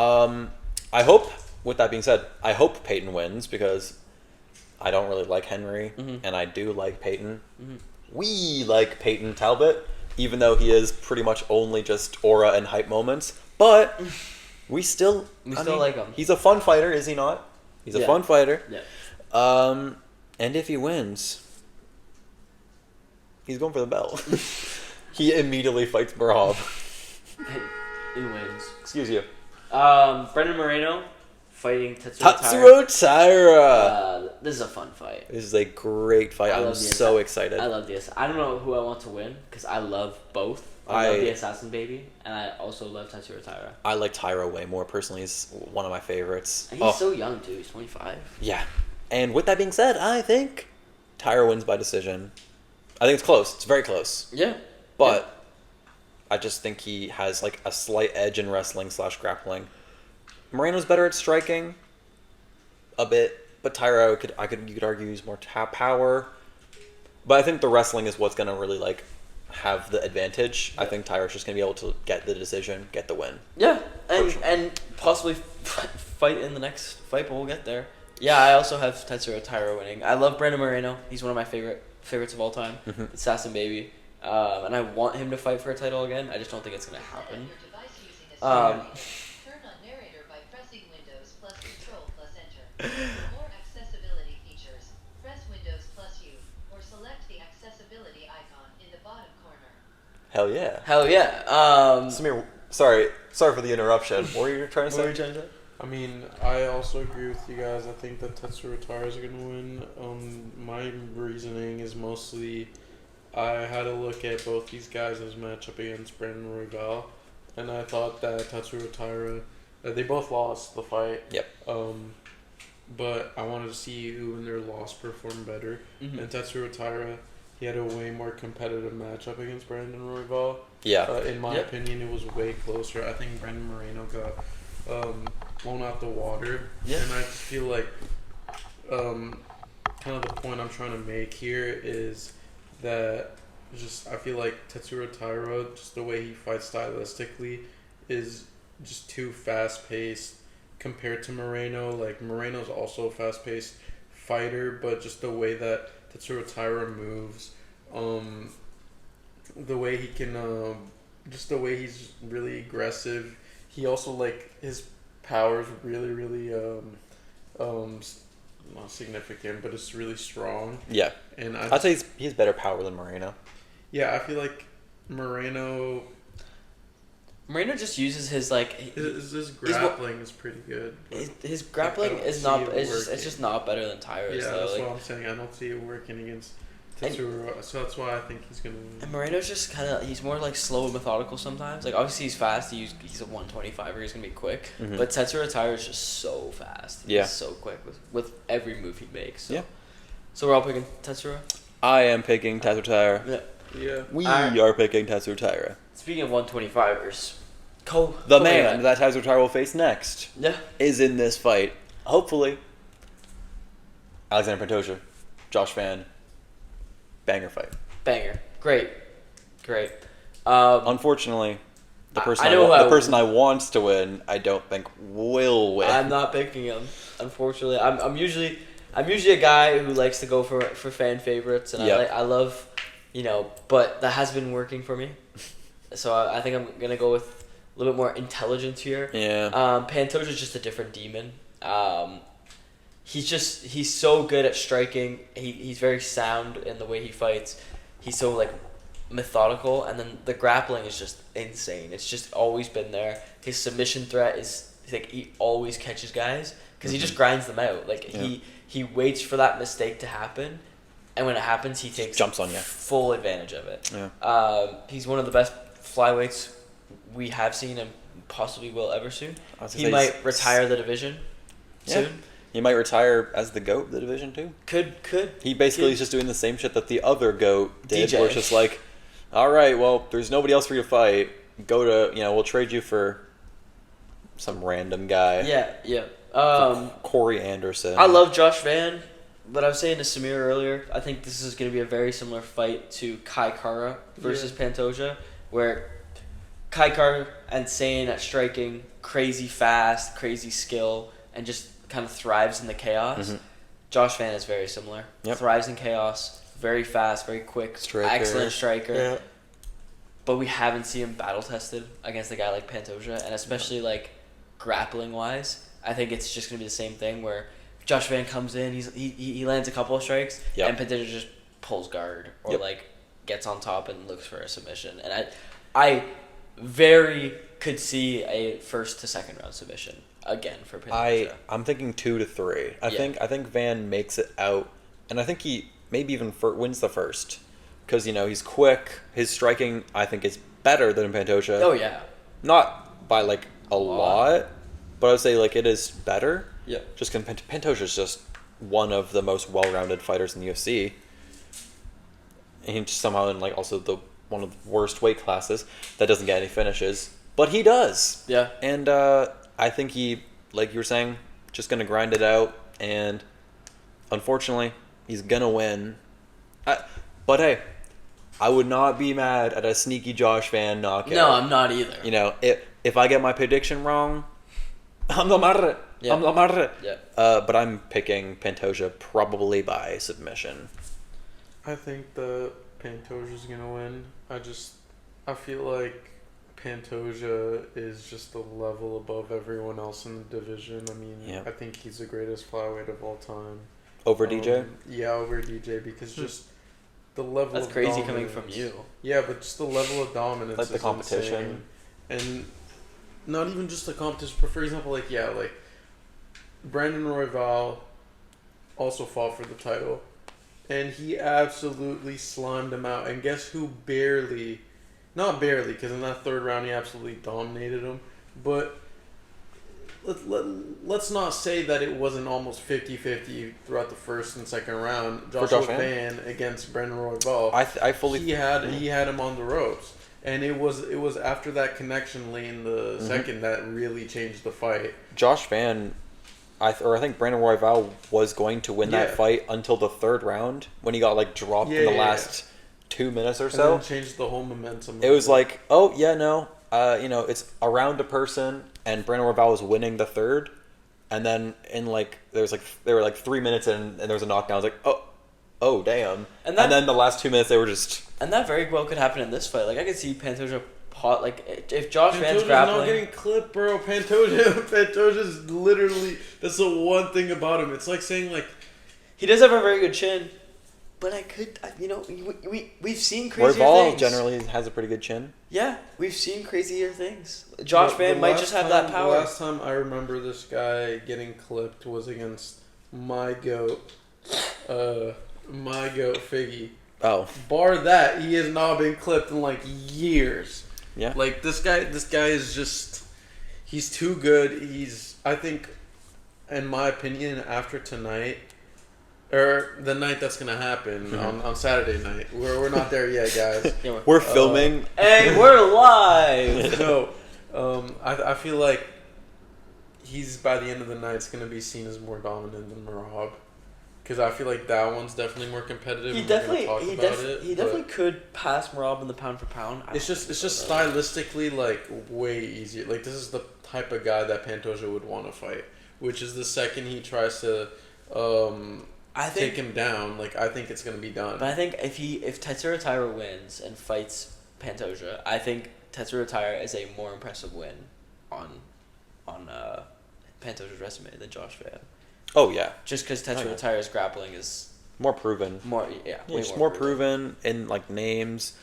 I hope. With that being said, I hope Peyton wins because I don't really like Henry, and I do like Peyton. Mm-hmm. We like Peyton Talbot, even though he is pretty much only just aura and hype moments. But we still like him. He's a fun fighter, is he not? He's a fun fighter. Yeah. And if he wins, he's going for the belt. He immediately fights Merab. He wins. Excuse you. Brendan Moreno fighting Tatsuro Taira. This is a fun fight. This is a great fight. I'm so excited. I love this. I don't know who I want to win because I love both. I love the Assassin Baby, and I also love Tatsuro Taira. I like Taira way more personally. He's one of my favorites. And he's so young too. He's 25. Yeah. And with that being said, I think Taira wins by decision. I think it's close. It's very close. Yeah. But I just think he has like a slight edge in wrestling / grappling. Moreno's better at striking a bit, but Taira you could argue he's more power. But I think the wrestling is what's gonna really like have the advantage. I think Taira's just gonna be able to get the decision, get the win. Yeah, and possibly fight in the next fight, but we'll get there. Yeah, I also have Tatsuro Taira winning. I love Brandon Moreno. He's one of my favorites of all time. Assassin Baby. And I want him to fight for a title again. I just don't think it's going to happen. Turn on narrator by pressing Windows plus Control plus Enter. For more accessibility features, press Windows plus U, or select the accessibility icon in the bottom corner. Hell yeah. Samir, sorry for the interruption. What were you trying to say? I mean, I also agree with you guys. I think that Tatsuro Taira is going to win. My reasoning is mostly I had to look at both these guys' matchup against Brandon Royval, and I thought that Tatsuro Taira, they both lost the fight. Yep. But I wanted to see who in their loss performed better. And Tatsuro Taira, he had a way more competitive matchup against Brandon Royval. Yeah. In my opinion, it was way closer. I think Brandon Moreno got blown out the water. Yeah. And I just feel like kind of the point I'm trying to make here is that I feel like Tatsuro Taira, just the way he fights stylistically, is just too fast-paced compared to Moreno. Like, Moreno's also a fast-paced fighter, but just the way that Tatsuro Taira moves, the way he can, just the way he's really aggressive. He also, like, his power's really, really, not significant, but it's really strong. Yeah. And I'd say he's better power than Moreno. Yeah, I feel like Moreno just uses his like his grappling is pretty good. His grappling is not it's just not better than Taira's. Yeah, though. that's what I'm saying. I don't see it working against Tatsuro, so that's why I think he's gonna win. And Moreno's just he's more like slow and methodical sometimes. Like, obviously he's fast. He's a 125er. He's gonna be quick. But Tatsuro Taira is just so fast. He's so quick with every move he makes. So. Yeah. So we're all picking Tatsuro? I am picking Tatsuro Taira. Yeah. We are picking Tatsuro Taira. Speaking of 125ers, the man that Tatsuro Taira will face next is in this fight. Hopefully. Alexander Pantoja, Josh Van. Banger fight. Banger. Great. Unfortunately, the person I want to win, I don't think will win. I'm not picking him. Unfortunately, I'm usually a guy who likes to go for fan favorites, and I love, but that has been working for me. So I think I'm gonna go with little bit more intelligence here. Yeah. Pantoja's just a different demon. He's so good at striking. He's very sound in the way he fights. He's so like methodical, and then the grappling is just insane. It's just always been there. His submission threat is like he always catches guys because he just grinds them out. Like he waits for that mistake to happen, and when it happens, he takes jumps on you, full advantage of it. Yeah. He's one of the best flyweights we have seen and possibly will ever soon. He might retire the division soon. He might retire as the GOAT of the division too. Could. He basically is just doing the same shit that the other GOAT did, DJ. where it's just like, all right, well, there's nobody else for you to fight. Go to, we'll trade you for some random guy. Yeah. Corey Anderson. I love Josh Van, but I was saying to Samir earlier, I think this is going to be a very similar fight to Kai Kara versus Pantoja, where Kai Kara insane at striking, crazy fast, crazy skill, and just kind of thrives in the chaos. Mm-hmm. Josh Van is very similar. Yep. Thrives in chaos, very fast, very quick, excellent striker. Yeah. But we haven't seen him battle tested against a guy like Pantoja, and especially like grappling wise, I think it's just gonna be the same thing where Josh Van comes in, he lands a couple of strikes, and Pantoja just pulls guard or like gets on top and looks for a submission. And I very could see a first to second round submission again for Pantoja. I'm thinking 2 to 3. I think Van makes it out, and I think he maybe even wins the first because he's quick. His striking I think is better than Pantoja. Oh yeah, not by like a lot, but I would say like it is better. Yeah, just because Pantoja's just one of the most well-rounded fighters in the UFC, and he's somehow in like also one of the worst weight classes that doesn't get any finishes, but he does. Yeah, and I think he, like you were saying, just gonna grind it out, and unfortunately, he's gonna win. But hey, I would not be mad at a sneaky Josh Van knockout. No, I'm not either. If I get my prediction wrong, I'm not mad at it. Yeah. I'm not mad at it. Yeah. But I'm picking Pantoja probably by submission. I think the Pantoja's gonna win. I feel like Pantoja is just a level above everyone else in the division. I mean, I think he's the greatest flyweight of all time. Over DJ? Yeah, over DJ, because just the level That's of crazy dominance. coming from you. Yeah, but just the level of dominance Like the is competition. insane. And not even just the competition, but for example, like Brandon Royval also fought for the title, and he absolutely slimed him out. And guess who not barely, because in that third round he absolutely dominated him, but let's not say that it wasn't almost 50-50 throughout the first and second round. Joshua Van against Brandon Royval. I fully... He had him on the ropes. And it was after that connection late in the second that really changed the fight. Josh Van, I think Brandon Royval was going to win that fight until the third round when he got like dropped in the last 2 minutes or so. And then changed the whole momentum. It was like, oh yeah, no, it's around a person, and Brandon Royval was winning the third, and then in like there were like 3 minutes in, and there was a knockdown. I was like, oh damn, and then the last 2 minutes they were just. And that very well could happen in this fight. Like I could see Pantoja if Josh Van's grappling. Not getting clipped, bro. Pantoja's literally, that's the one thing about him. It's like saying like, he does have a very good chin, but we've seen crazier things. Royval generally has a pretty good chin. Yeah, we've seen crazier things. Josh Van might just have that power. The last time I remember this guy getting clipped was against my goat Figgy. Oh. Bar that, he has not been clipped in like years. Yeah. Like this guy is just, he's too good. I think, in my opinion, after tonight, or the night that's gonna happen on Saturday night, we're not there yet, guys. We're filming. Hey, we're live. No, I feel like he's by the end of the night is gonna be seen as more dominant than Merab. Because I feel like that one's definitely more competitive. He definitely could pass Merab in the pound for pound. It's just stylistically like way easier. Like this is the type of guy that Pantoja would want to fight, which is the second he tries to take him down. Like I think it's gonna be done. But I think if Tatsuro Taira wins and fights Pantoja, I think Tetsuya Tire is a more impressive win on Pantoja's resume than Josh Van. Oh yeah, Just because Tetsuya Tire's grappling is more proven. way Just more proven in like names.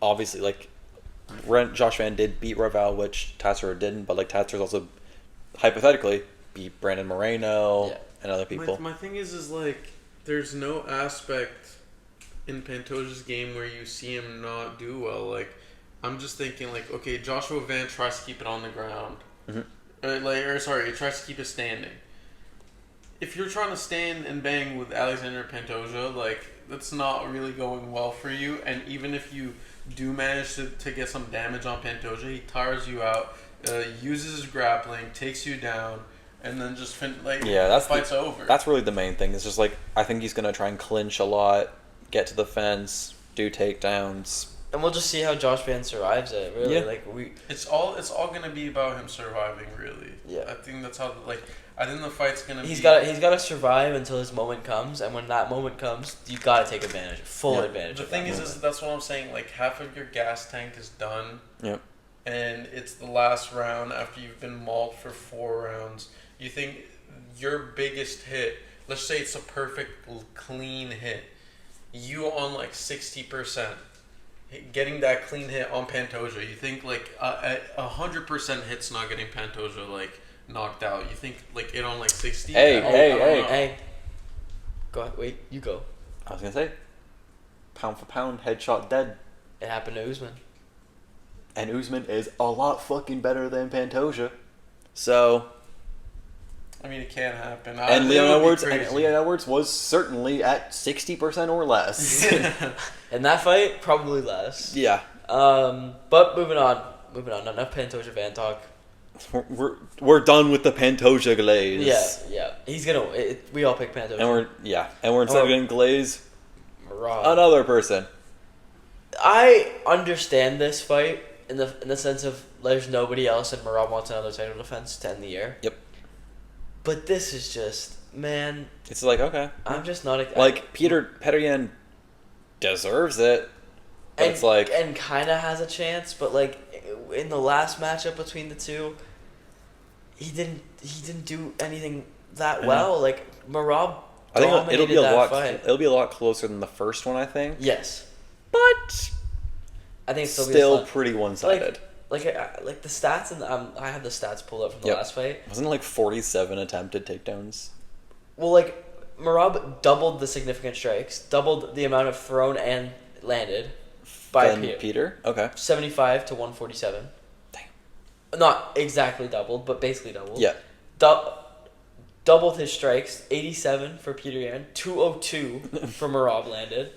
Obviously, like Josh Van did beat Raval, which Tatsuya didn't, but like Tatsuya's also hypothetically beat Brandon Moreno and other people. My thing is like there's no aspect in Pantoja's game where you see him not do well. Like I'm just thinking like, okay, Joshua Van tries to keep it on the ground. He tries to keep it standing. If you're trying to stand and bang with Alexander Pantoja, like that's not really going well for you. And even if you do manage to get some damage on Pantoja, he tires you out, uses his grappling, takes you down, and then just fight's over. That's really the main thing. It's just like I think he's gonna try and clinch a lot, get to the fence, do takedowns. And we'll just see how Josh Van survives it. Really, It's all gonna be about him surviving. Really, I think that's how I think the fight's gonna. He's got to survive until his moment comes, and when that moment comes, you got to take advantage, advantage. The thing is that's what I'm saying. Like half of your gas tank is done. Yep. And it's the last round after you've been mauled for 4 rounds. You think your biggest hit? Let's say it's a perfect clean hit. You on like 60%. Getting that clean hit on Pantoja, you think like 100% hit's not getting Pantoja like knocked out. You think like it on like 60? Hey. Go ahead. Wait, you go. I was gonna say, pound for pound, headshot dead. It happened to Usman. And Usman is a lot fucking better than Pantoja. So. I mean, it can happen. And Leon Edwards was certainly at 60% or less. In that fight, probably less. Yeah. But moving on. Not enough Pantoja Van talk. We're done with the Pantoja glaze. Yeah. He's gonna. We all pick Pantoja. And we're instead of getting glaze, Merab. another person. I understand this fight in the sense of there's nobody else, and Merab wants another title defense to end the year. Yep. But this is just, man. It's like, okay. I'm just not like Peter Yan deserves it. But it's like, and kind of has a chance, but like in the last matchup between the two, he didn't do anything that well. Like Merab I think it'll be a lot. Fight. It'll be a lot closer than the first one, I think. Yes, but I think still pretty one-sided. Like the stats and I have the stats pulled up from the last fight. Wasn't it like 47 attempted takedowns? Well, like Merab doubled the significant strikes, doubled the amount of thrown and landed by Peter. Okay. 75 to 147. Damn. Not exactly doubled, but basically doubled. Yeah. Doubled his strikes. 87 for Peter Yan, 202 for Merab landed.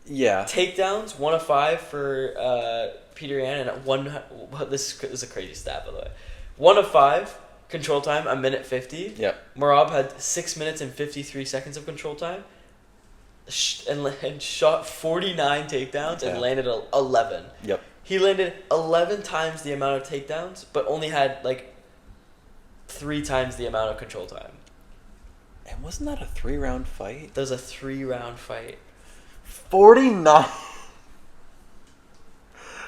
Yeah. Takedowns 1 of 5 for Peter Yan, and this is a crazy stat by the way. 1 of 5 control time, a minute 50. Yep. Merab had 6 minutes and 53 seconds of control time, and shot 49 takedowns and landed 11. Yep. He landed 11 times the amount of takedowns, but only had like 3 times the amount of control time. And wasn't that a 3-round fight? That was a 3-round fight. 49.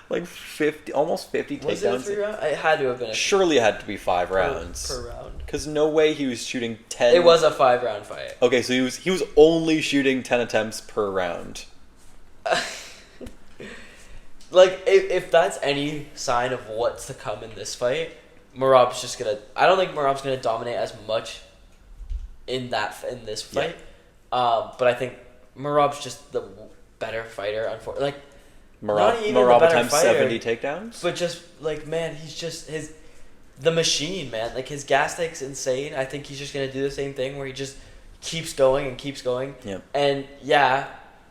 Like 50, almost 50 takedowns. Was it a 3-round? It had to have been. Surely it had to be 5 rounds. Per round. Because no way he was shooting 10. It was a 5-round fight. Okay, so he was only shooting 10 attempts per round. Like, if that's any sign of what's to come in this fight, Merab's just gonna. I don't think Merab's gonna dominate as much in this fight. Yeah. But I think Merab's just the better fighter. Unfortunately, like Merab attempts 70 takedowns. But just like, man, he's just the machine, man. Like his gas tank's insane. I think he's just gonna do the same thing where he just keeps going and keeps going. Yeah. And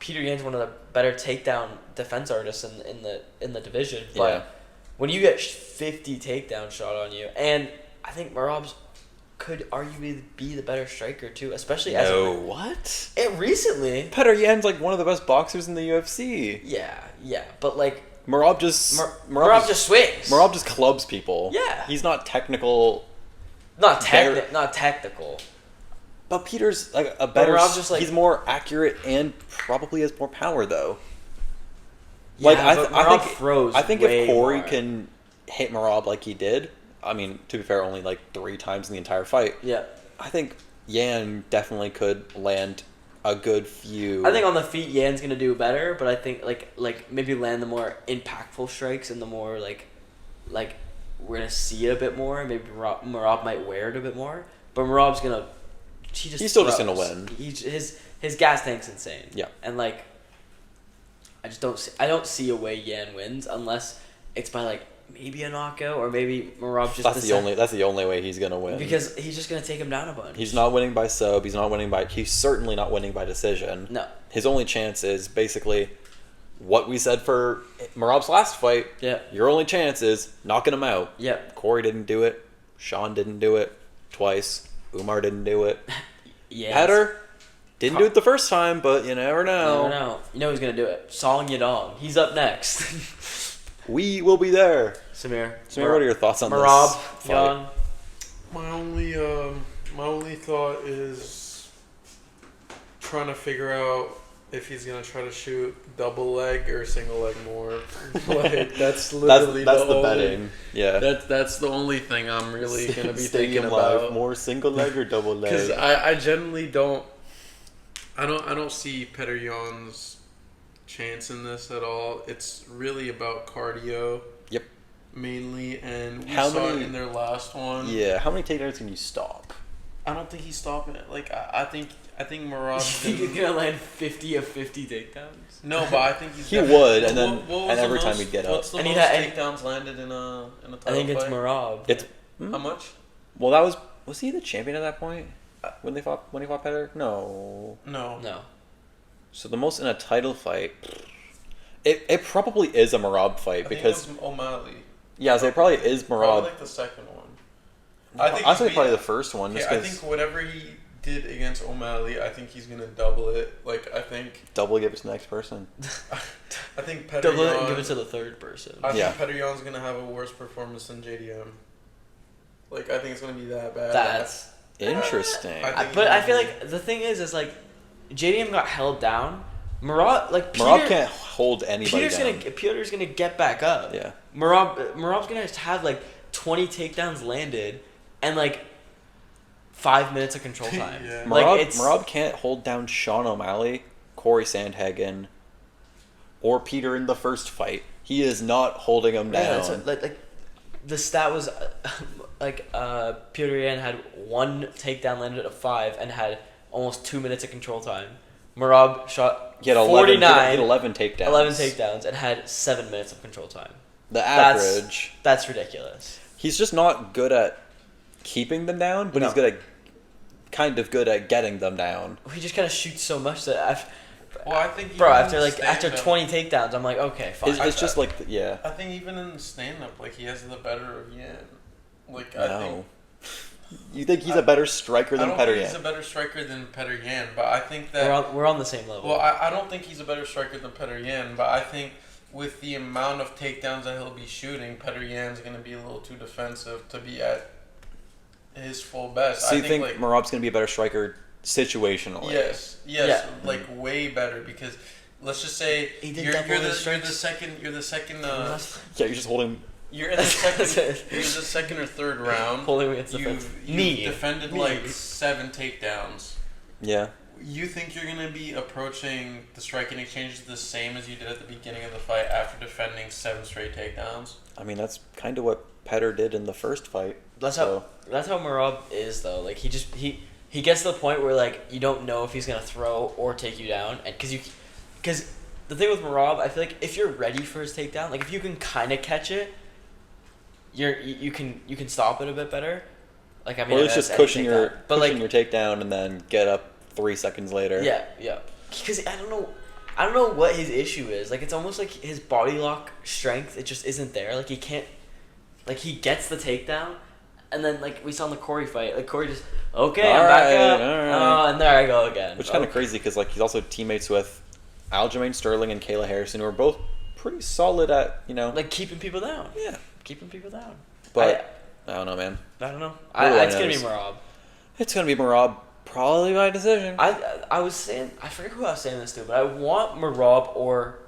Peter Yan's one of the better takedown defense artists in the division. But when you get 50 takedowns shot on you, and I think Merab's could arguably be the better striker too, especially what? And recently, Petr Yan's like one of the best boxers in the UFC. Yeah, but like Merab just swings. Merab just clubs people. Yeah, he's not technical. Not technical. But Peter's like a better. Merab just like, he's more accurate and probably has more power though. Like Yeah, but Merab think throws I think way if Corey more. can hit Merab like he did, I mean, to be fair, only like 3 times in the entire fight. Yeah. I think Yan definitely could land a good few. I think on the feet, Yan's gonna do better, but I think like maybe land the more impactful strikes and the more like we're gonna see it a bit more. Maybe Merab might wear it a bit more, but Merab's gonna. He's still just gonna win. His gas tank's insane. Yeah. And like, I don't see a way Yan wins unless it's by like maybe a knockout or maybe Merab just. That's the only way he's gonna win. Because he's just gonna take him down a bunch. He's not winning by sub. He's certainly not winning by decision. No. His only chance is basically what we said for Merab's last fight. Yeah. Your only chance is knocking him out. Yep. Corey didn't do it. Sean didn't do it twice. Umar didn't do it. Yeah. Petter didn't do it the first time, but you never know. You never know. You know who's gonna do it? Song Yadong. He's up next. We will be there. Samir, Samir, what are your thoughts on Merab, this fight? Jan? My only thought is trying to figure out if he's gonna try to shoot double leg or single leg more. Like that's literally that's the only, betting. Yeah. That's the only thing I'm really gonna be Stadium thinking Live, about. more single leg or double leg? Because I generally don't. I don't see Petr Yan's chance in this at all. It's really about cardio. Yep. Mainly, and we How saw many- it in their last one. Yeah. How many takedowns can you stop? I don't think he's stopping it. Like I think Merab. You think he's gonna land 50 of 50 takedowns? No, but I think he's. He would, and then What was and the every time most- he'd get up. What's the And most he had- takedowns landed in a title I think it's fight? Merab. It's How much? well, that was he the champion at that point when he fought Petter? No. No. No. So the most in a title fight, it probably is a Merab fight I because think it was O'Malley. yeah, so it probably is Probably Merab. like the second one. I think he's probably beat- the first one. Just I 'cause think whatever he did against O'Malley, I think he's gonna double it. Like I think double give it to the next person. I think Petr Double it and Yan- give it to the third person. I Yeah. think Petr Yan's gonna have a worse performance than JDM. Like I think it's gonna be that bad. That's. Interesting. I think But I he- feel like the thing is like, JDM got held down. Merab, like Merab can't hold anybody down. Peter's gonna get back up. Yeah. Merab's gonna have like 20 takedowns landed, and like 5 minutes of control time. Yeah. Like Merab can't hold down Sean O'Malley, Corey Sandhagen, or Peter in the first fight. He is not holding him Yeah, down. it's like the stat was Peter Yan had 1 takedown landed of 5 and had almost 2 minutes of control time. Merab shot He had 49, 11 takedowns. 11 takedowns and had 7 minutes of control time. The average. That's ridiculous. He's just not good at keeping them down, but No. he's kind of good at getting them down. He just kind of shoots so much that Well, I think bro, even after in after stand-up- 20 takedowns, I'm like, okay, fine. It's just like yeah. I think even in stand up, like he has the better of Yan. Like No. I think You think he's a better striker I than don't Petr think he's a Yan? better striker than Petr Yan, but I think that we're on the same level. well, I don't think he's a better striker than Petr Yan, but I think with the amount of takedowns that he'll be shooting, Petr Yan's going to be a little too defensive to be at his full best. So I you think like, Merab's going to be a better striker situationally? Yes, Yeah. like way better because let's just say He did you're double the his strikes. second Yeah, you're just holding. you're in the second you're in the second or third round. Holding against the fence. You've defended like 7 takedowns. Yeah. You think you're going to be approaching the striking exchanges the same as you did at the beginning of the fight after defending 7 straight takedowns? I mean, that's kind of what Petr did in the first fight. That's So- how Merab is though. Like he gets to the point where like you don't know if he's gonna throw or take you down, and because the thing with Merab, I feel like if you're ready for his takedown, like if you can kind of catch it, you can stop it a bit better. Like I mean, Or it's that's just any cushion takedown. your takedown and then get up 3 seconds later. Yeah. Because I don't know what his issue is. Like it's almost like his body lock strength, it just isn't there. Like he can't, like he gets the takedown, and then like we saw in the Corey fight, like Corey just I'm back up, and there I go again. Which is kind of crazy because like he's also teammates with Aljamain Sterling and Kayla Harrison, who are both pretty solid at like keeping people down. Yeah. Keeping people down. But I don't know, man. I don't know. Who It's gonna be knows? Merab. It's gonna be Merab, probably by decision. I was saying, I forget who I was saying this to, but I want Merab or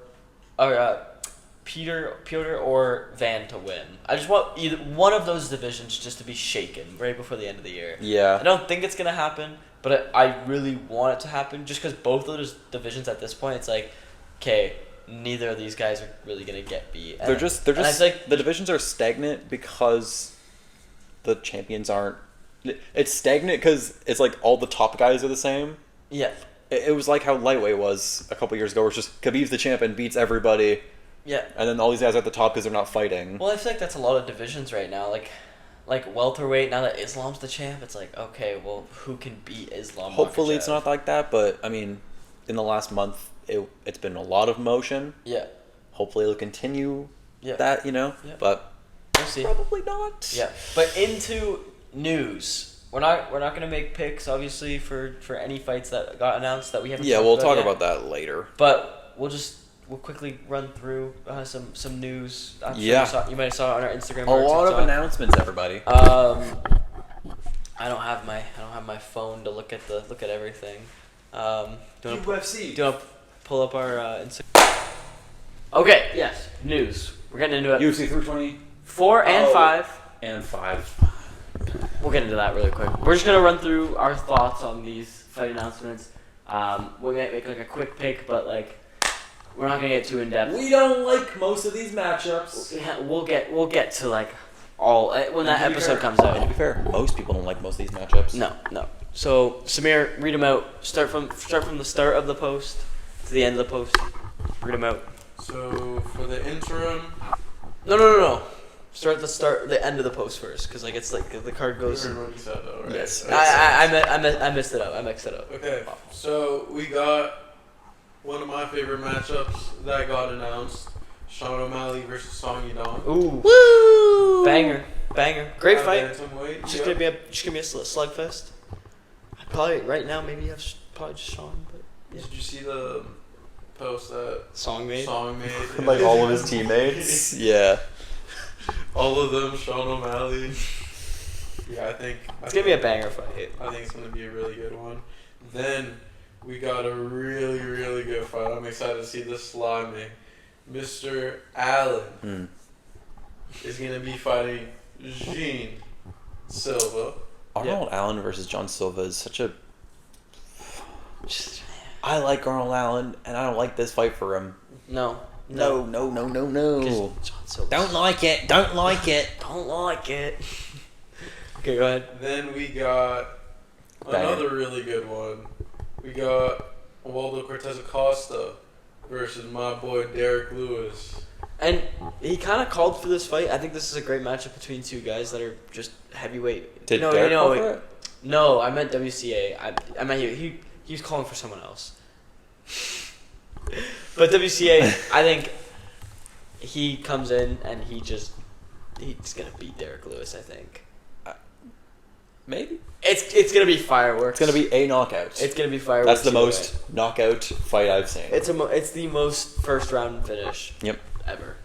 Piotr or Van to win. I just want either one of those divisions just to be shaken right before the end of the year. Yeah. I don't think it's gonna happen, but I really want it to happen just because both of those divisions at this point, it's like, okay, neither of these guys are really gonna get beat. They're just like the divisions are stagnant because the champions aren't. It's stagnant because it's like all the top guys are the same. Yeah. It was like how lightweight was a couple years ago, where it's just Khabib's the champ and beats everybody. Yeah. And then all these guys are at the top because they're not fighting. Well, I feel like that's a lot of divisions right now. Like welterweight, now that Islam's the champ, it's like, okay, well, who can beat Islam? Hopefully Makhachev? it's not like that, but I mean, in the last month, it's been a lot of motion. Yeah. Hopefully it'll continue that, Yeah. but we'll see. probably not. Yeah. But into news. We're not gonna make picks, obviously, for any fights that got announced that we haven't. Yeah, we'll talk yet. about that later. But we'll quickly run through some news. I'm sure Yeah. you might have saw it on our Instagram. A or lot of TikTok. announcements, everybody. I don't have my phone to look at everything. Do you want to pull up our Instagram? Okay. Yes. News. We're getting into it. UFC 320 4 and 5. and 5. We'll get into that really quick. We're just gonna run through our thoughts on these fight announcements. We might make like a quick pick, but like we're not gonna get too in depth. We don't like most of these matchups. Yeah, we'll get to like all when that episode comes And to out. be fair, most people don't like most of these matchups. No. So Samir, read them out. Start from the start of the post to the end of the post. Read them out. So for the interim, No. Start the end of the post first, because like it's like the card goes. you heard what you said though, right? Yes, Okay. I messed it up. I mixed it up. Okay, so we got one of my favorite matchups that got announced: Sean O'Malley versus Song Yadong. Ooh, Woo! banger, great fight. Bantamweight, Just gonna be a slugfest. I'd probably right now maybe have probably just Sean, but yeah. Did you see the post that Song made. Like all of his teammates. Yeah. All of them, Sean O'Malley. Yeah, I think It's gonna be a banger fight. I think it's gonna be a really good one. Then we got a really, really good fight. I'm excited to see this sliming. Mr. Allen is gonna be fighting Jean Silva. Arnold Allen versus John Silva is such a. I like Arnold Allen, and I don't like this fight for him. No. No. John Silva. Don't like it. Don't like it. Okay, go ahead. Then we got Banger. another really good one. We got Waldo Cortez Acosta versus my boy Derek Lewis. And he kind of called for this fight. I think this is a great matchup between two guys that are just heavyweight. Did Derek call for it? No, I meant WCA. I meant he was calling for someone else. But WCA, I think he comes in and he's gonna beat Derek Lewis. I think Maybe. it's gonna be fireworks. It's gonna be a knockout. It's gonna be fireworks. That's the either way. most knockout fight I've seen. It's the most first round finish. Yep. Ever.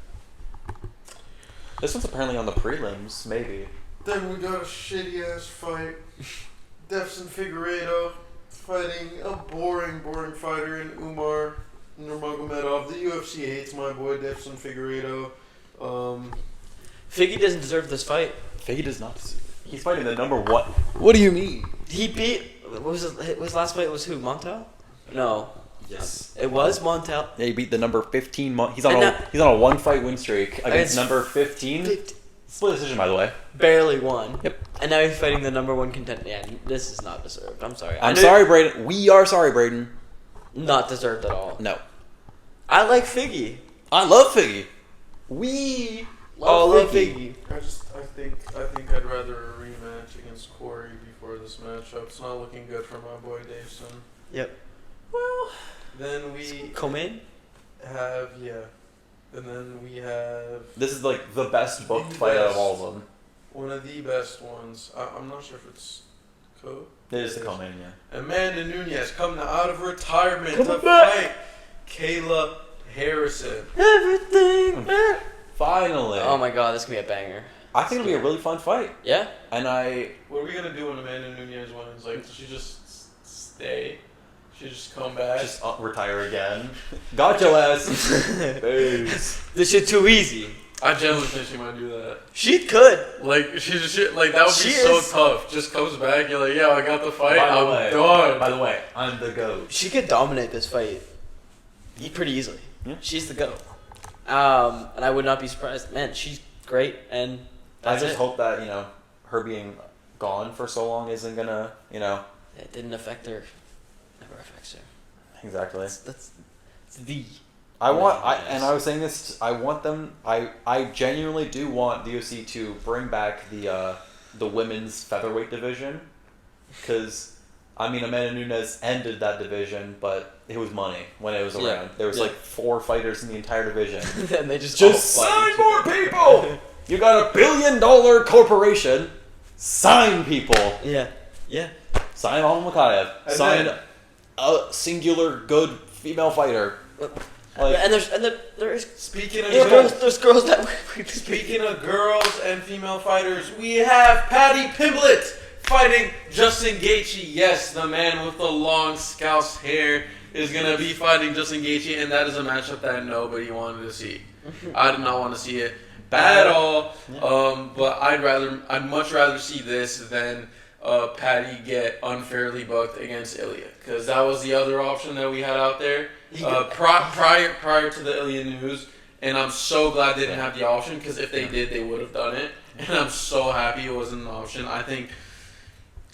This one's apparently on the prelims, maybe. Then we got a shitty ass fight. Devson Figueiredo fighting a boring fighter in Umar Nurmagomedov. The UFC hates my boy Devson Figueiredo. Figgy doesn't deserve this fight. Figgy does not. He's fighting the number one. What do you mean? He beat. What was his last fight? Was who? Montel? No. Yes. It was Montel. Yeah, he beat the number 15. He's And on a 1-fight win streak against Against number 15. Split decision, by the way. Barely won. Yep. And now he's fighting the number one contender. Yeah, this is not deserved. I'm sorry. I'm sorry, Braden. We are sorry, Braden. Not deserved at all. No. I like Figgy. I love Figgy. We Love Figgy. I think I'd rather a rematch against Corey before this matchup. It's not looking good for my boy Dawson. Yep. Well, then we Come in. have and then we have This is like the best booked The fight out of best. all of them. one of the best ones. I'm not sure if it's Code. It is the comment, yeah. Amanda Nunes coming out of retirement Coming to back. fight Kayla Harrison. Everything. Finally. Oh my god, this is gonna be a banger. I think it'll be a really fun fight. Yeah. And What are we gonna do when Amanda Nunes wins? Like, does she just stay? She just come back. Just retire again. Got your ass. Peace. This shit too easy. I genuinely think she might do that. She could. Like like that would be so tough. Just comes back, you're like, yeah, I got the fight. I'm done. By the way, I'm the GOAT. She could dominate this fight pretty easily. Yeah. She's the GOAT. And I would not be surprised. Man, she's great, and I that's just it. hope that, her being gone for so long isn't gonna, It didn't affect her. Never affects her. Exactly. That's the. I was saying this, I want them, I genuinely do want the UFC to bring back the women's featherweight division, because, Amanda Nunes ended that division, but it was money when it was around. Yeah. There was 4 fighters in the entire division. And they just sign more people! You got $1 billion corporation, sign people! Yeah. Yeah. Sign Alma Makayev. And Sign then- a singular good female fighter. And there is Speaking of there's girls that Speaking of girls and female fighters, we have Paddy Pimblett fighting Justin Gaethje. Yes, the man with the long scouse hair is gonna be fighting Justin Gaethje, and that is a matchup that nobody wanted to see. I did not want to see it at all. But I'd much rather see this than Paddy get unfairly booked against Ilya, because that was the other option that we had out there prior to the Ilya news, and I'm so glad they didn't have the option, because if they did, they would have done it, and I'm so happy it wasn't an option. I think,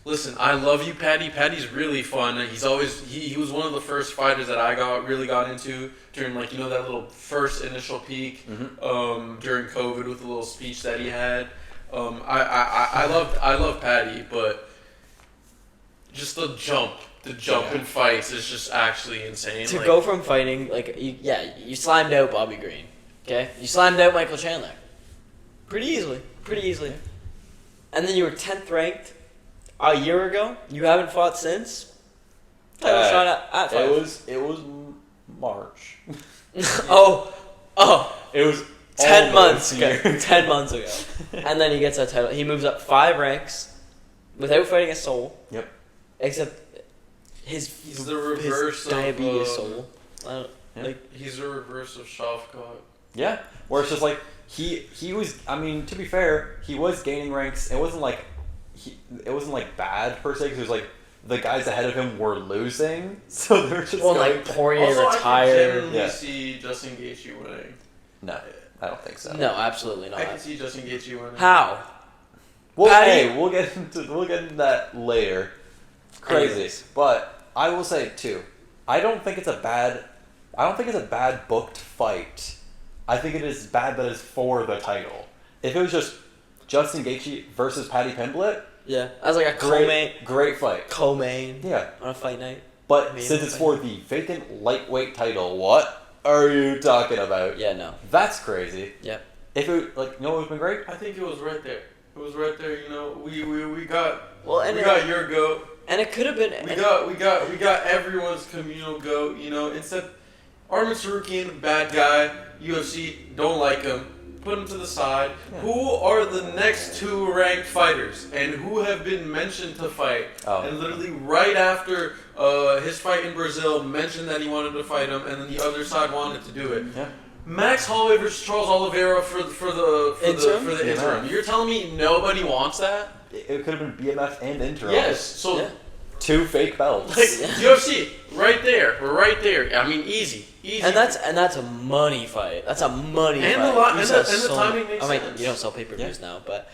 listen, I love you, Paddy. Paddy's really fun. He's always he was one of the first fighters that I really got into during that little first initial peak during COVID with the little speech that he had. I love Paddy, but just the jump in fights is just actually insane. to go from fighting you slimed out Bobby Green, okay? You slimed out Michael Chandler, pretty easily, and then you were 10th ranked a year ago. You haven't fought since. Title shot at 5. It was March. oh, It was 10 months almost ago. here. 10 months ago, and then he gets that title. He moves up 5 ranks without fighting a soul. Yep. Except he's the reverse his diabetes of soul. he's the reverse of Shavkat. Yeah. Where it's just he was. To be fair, he was gaining ranks. It wasn't bad per se, because it was the guys ahead of him were losing, so they're just Poirier Also, retired. I can generally see Justin Gaethje winning. No, I don't think so. No, absolutely not. I can see Justin Gaethje winning. How? Well, Patty- we'll get into that later. Crazy, Anyways. but I will say too, I don't think it's a bad booked fight. I think it is bad that it's for the title. If it was just Justin Gaethje versus Paddy Pimblett, Yeah, as a great fight. co-main. Yeah, On a fight night. but Main since it's fight. for the vacant lightweight title, what are you talking about? Yeah, no. That's crazy. Yep. If it what would have been great? I think it was right there. It was right there. We got and we got your goat. And it could have been. We got everyone's communal goat. Instead, Arman Sarukian, bad guy. UFC don't like him. Put him to the side. Yeah. Who are the next 2 ranked fighters, and who have been mentioned to fight? Oh. And literally right after his fight in Brazil, mentioned that he wanted to fight him, and then the other side wanted to do it. Yeah. Max Holloway versus Charles Oliveira for the interim. You're telling me nobody wants that? It could have been BMF and interim. Yes. So. Yeah. 2 fake belts. UFC, right there. Easy. And that's a money fight. That's a money And fight. the timing makes sense. You don't sell pay-per-views now, but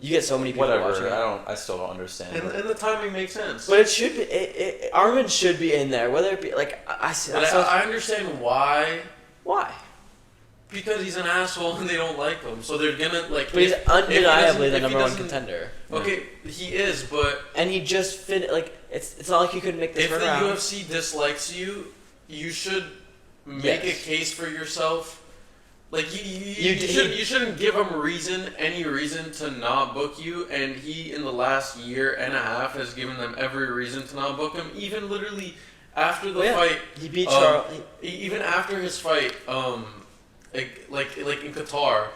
you get so many people watching. Whatever. I still don't understand. And the timing makes sense. But it should be. Armin should be in there. Whether it be I understand why. Why? Because he's an asshole and they don't like him, so they're gonna But he's undeniably the number 1 doesn't- contender. Okay, he is, but And he just it's not like you couldn't make this if the turnaround. UFC dislikes you, you should make a case for yourself. You shouldn't give him any reason to not book you, and he in the last year and a half has given them every reason to not book him. Even literally after the fight, he beat Charles. even after his fight, like in Qatar.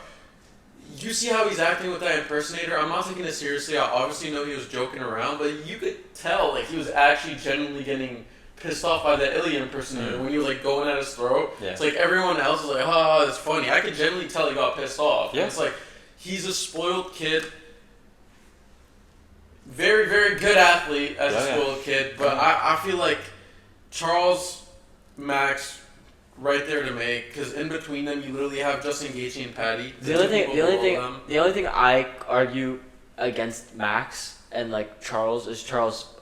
You see how he's acting with that impersonator? I'm not taking it seriously. I obviously know he was joking around, but you could tell he was actually genuinely getting pissed off by the Ilya impersonator when he was like going at his throat. Yeah. It's like everyone else is like, oh, it's funny. I could genuinely tell he got pissed off. Yeah. And it's like he's a spoiled kid. Very, very good athlete as a spoiled kid, but I feel like Charles, Max, right there to make, because in between them you literally have Justin Gaethje and Patty. The only thing I argue against Max and like Charles is Charles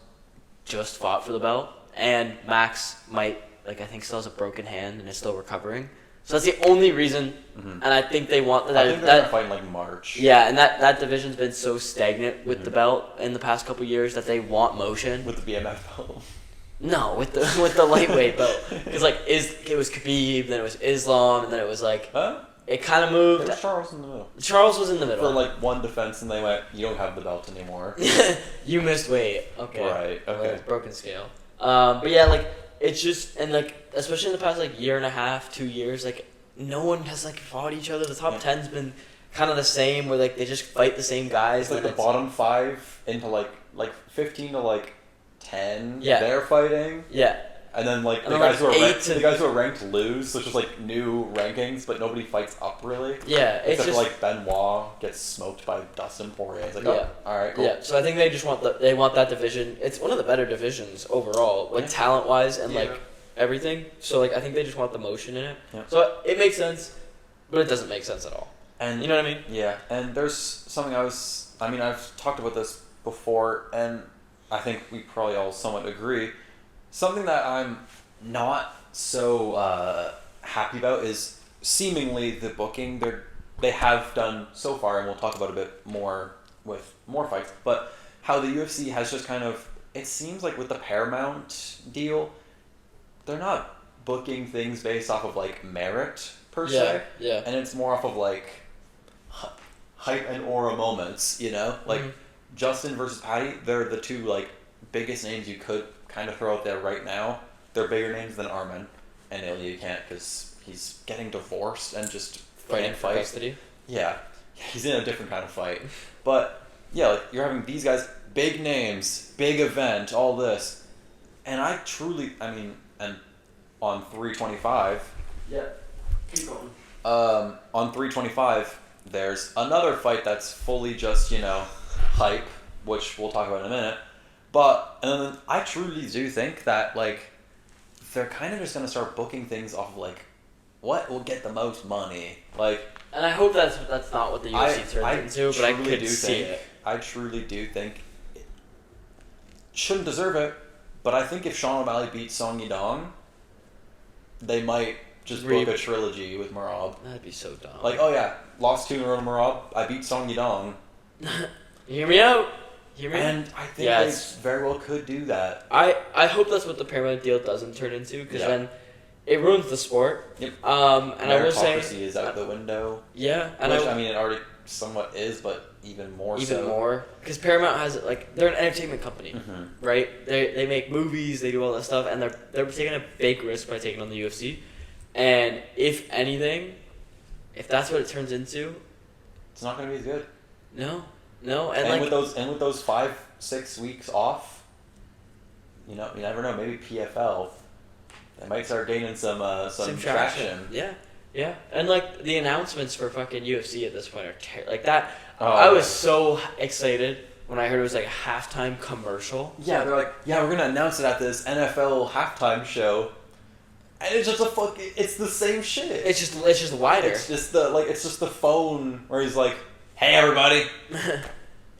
just fought for the belt, and Max might I think still has a broken hand and is still recovering. So that's the only reason, and I think they want that. I think they're gonna fight in like March. Yeah, and that division's been so stagnant with the belt in the past couple years that they want motion. With the BMF belt. No, with the lightweight belt, because it was Khabib, then it was Islam, and then it was it kind of moved. There was Charles in the middle. Charles was in the middle For like one defense, and they went, "You don't have the belt anymore." You missed weight. Okay. Right. Okay. Well, broken scale. But yeah, it's just especially in the past year and a half, 2 years, no one has fought each other. The top 10's been kind of the same, where they just fight the same guys. It's the bottom 5 into like 15 to 10. Yeah. They're fighting. Yeah. And then the guys who are ranked lose, so it's just new rankings, but nobody fights up really. Yeah, it's except just for Benoit gets smoked by Dustin Poirier. It's all right, cool. Yeah, so I think they just want that division. It's one of the better divisions overall, talent wise and everything. So I think they just want the motion in it. Yeah. So it makes sense, but it doesn't make sense at all. And you know what I mean? Yeah, and there's something I've talked about this before, and I think we probably all somewhat agree. Something that I'm not so happy about is seemingly the booking they have done so far, and we'll talk about a bit more with more fights, but how the UFC has just it seems like with the Paramount deal, they're not booking things based off of merit per se. Yeah. And it's more off of hype and aura moments, Justin versus Patty, they're the two biggest names you could kind of throw out there right now. They're bigger names than Armin, and Ilya can't because he's getting divorced and just fighting for custody. Yeah, he's in a different kind of fight. But yeah, you're having these guys, big names, big event, all this, and and on 325. Yeah, keep going. On 325, there's another fight that's fully just hype, which we'll talk about in a minute. But and then I truly do think that they're kind of just gonna start booking things off of what will get the most money, And I hope that's not what the UFC turns into, but I could see it. I truly do think it shouldn't deserve it, but I think if Sean O'Malley beats Song Yadong, they might just book a trilogy with Merab. That'd be so dumb. Oh yeah, lost 2 in a row to Merab. I beat Song Yadong. Hear me out. And I think they very well could do that. I hope that's what the Paramount deal doesn't turn into, because then it ruins the sport. Yep. And I will say meritocracy is out the window. Yeah, and which it already somewhat is, but even more. Even more, because Paramount has they're an entertainment company, right? They make movies, they do all that stuff, and they're taking a big risk by taking on the UFC. And if anything, if that's what it turns into, it's not going to be as good. No, and with those 5-6 weeks off, you never know. Maybe PFL, they might start gaining some traction. Yeah, and the announcements for fucking UFC at this point are that. I was so excited when I heard it was a halftime commercial. Yeah, they're we're gonna announce it at this NFL halftime show, and it's just it's the same shit. It's just wider. It's just the phone where he's hey everybody.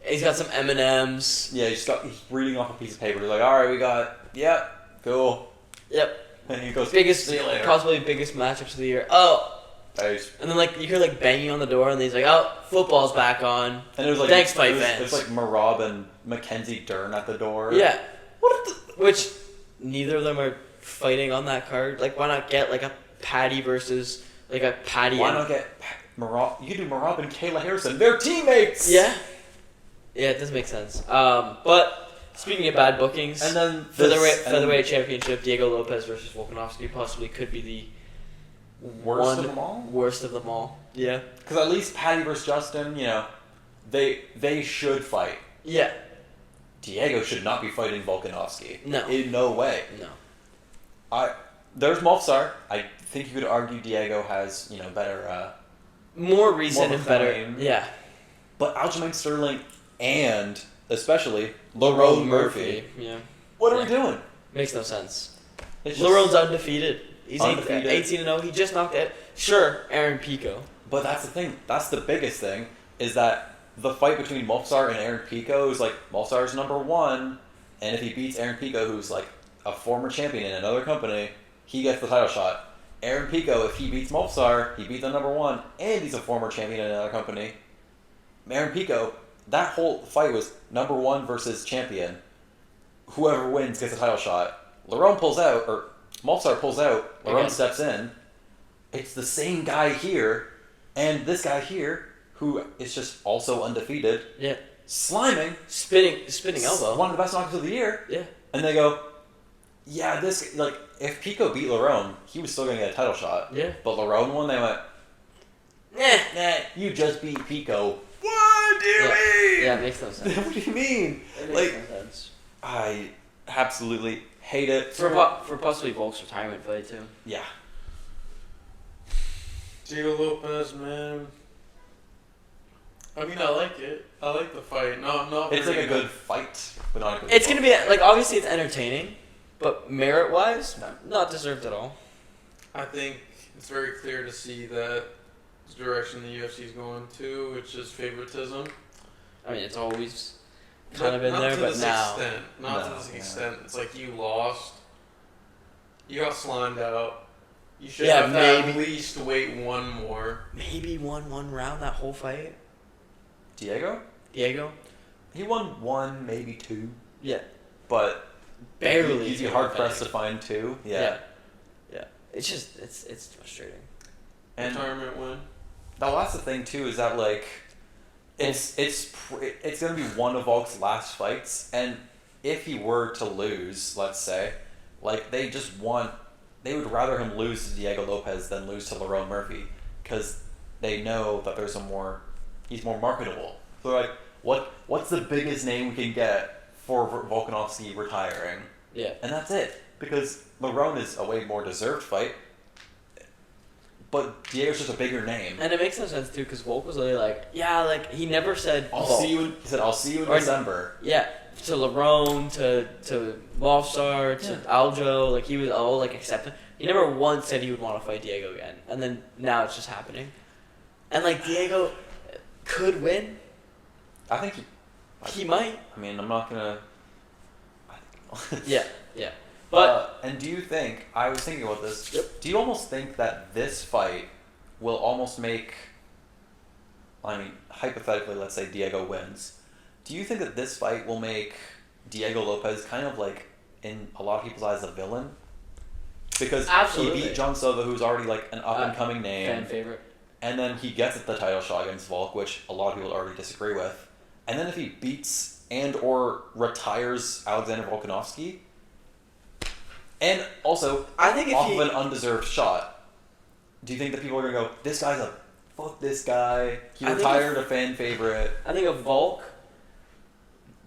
He's got some M&Ms. Yeah, he's reading off a piece of paper. He's alright, we got, cool. Yep. And he goes, see you later. Possibly biggest matchups of the year. Oh. Thanks. And then you hear banging on the door, and he's football's back on. And it was thanks, fight fans. It was Merab and Mackenzie Dern at the door. Yeah. Which neither of them are fighting on that card. Why not get a Patty versus a Patty? Why not get Merab? You could do Merab and Kayla Harrison. They're teammates. Yeah. Yeah, it does make sense. But speaking of bad bookings, and then featherweight championship, Diego Lopez versus Volkanovski possibly could be the worst of them all. Worst of them all. Yeah. Because at least Patty versus Justin, they should fight. Yeah. Diego should not be fighting Volkanovski. No. In no way. No. There's Mofsar. I think you could argue Diego has, better... more recent and better. fame. Yeah. But Aljamain Sterling and, especially, Lerone Murphy. Yeah. What are we doing? Makes no sense. It's Lerone's undefeated. He's undefeated. 18-0. He just knocked out. Sure, Aaron Pico. But that's the thing. That's the biggest thing, is that the fight between Mofsar and Aaron Pico is like, Mofsar's number 1, and if he beats Aaron Pico, who's like a former champion in another company, he gets the title shot. Aaron Pico, if he beats Mofsar, he beats the number 1, and he's a former champion in another company. Aaron Pico, that whole fight was number 1 versus champion. Whoever wins gets a title shot. Lerone pulls out, or Mofsar pulls out, Lerone steps in. It's the same guy here, and this guy here, who is just also undefeated. Yeah. Sliming. Spinning elbow. One of the best knockers of the year. Yeah. And they go, yeah, if Pico beat Lerone, he was still going to get a title shot. Yeah. But Lerone won, they went, nah, you just beat Pico. What do you mean? Yeah, it makes no sense. What do you mean? It makes no sense. I absolutely hate it. For possibly Volk's retirement fight, too. Yeah. Diego Lopez, man. I mean, I like it. I like the fight. No, It's like a good fight, but not a good It's fight. going to be, obviously it's entertaining, but merit-wise, not deserved at all. I think it's very clear to see that the direction the UFC is going to, which is favoritism. I mean, it's always kind of been Not there, to but this now. extent. Not to this extent. It's like you lost. You got slimed out. You should have to at least wait one more. Maybe won one round that whole fight. Diego? He won 1, maybe 2. Yeah. But Barely. He'd be hard pressed to find 2. Yeah. It's just, it's frustrating. And Retirement win. now that's the thing too, is that it's gonna be one of Volk's last fights, and if he were to lose, let's say, they would rather him lose to Diego Lopez than lose to Lerone Murphy, because they know that he's more marketable. So they're like, what's the biggest name we can get for Volkanovski retiring? Yeah. And that's it, because Lerone is a way more deserved fight, but Diego's just a bigger name. And it makes no sense too, because Volk was literally he never said, I'll see you in December. Yeah. To Lerone, to Mofsar, to Aljo, he was all accepted. He never once said he would want to fight Diego again, and then now it's just happening. And Diego could win. I think he might. I mean, I'm not gonna. Yeah. But and do you think? I was thinking about this. Yep. Do you almost think that this fight will almost make? I mean, hypothetically, let's say Diego wins. Do you think that this fight will make Diego Lopez kind of in a lot of people's eyes, a villain? Because Absolutely. he beat John Silva, who's already an up and coming name, fan favorite, and then he gets the title shot against Volk, which a lot of people already disagree with. And then if he beats and or retires Alexander Volkanovski, and also I think off of an undeserved shot, do you think that people are gonna go, this guy's fuck this guy, he retired a fan favorite? I think if Volk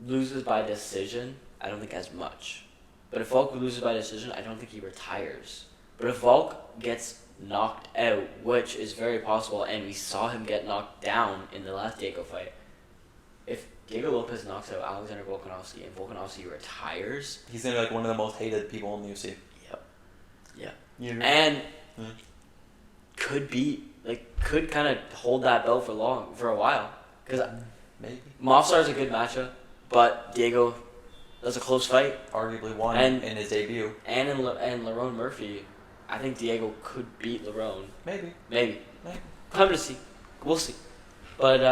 loses by decision, I don't think as much. But if Volk loses by decision, I don't think he retires. But if Volk gets knocked out, which is very possible, and we saw him get knocked down in the last Diego fight, if Diego Lopez knocks out Alexander Volkanovski and Volkanovski retires, he's gonna be one of the most hated people in the UFC. Yep. Yeah. And could kind of hold that belt for a while. Because maybe Mofsar's a good matchup, but Diego, that's a close fight. Arguably won in his debut. And Lerone Murphy, I think Diego could beat Lerone. Maybe. Time to see. We'll see. But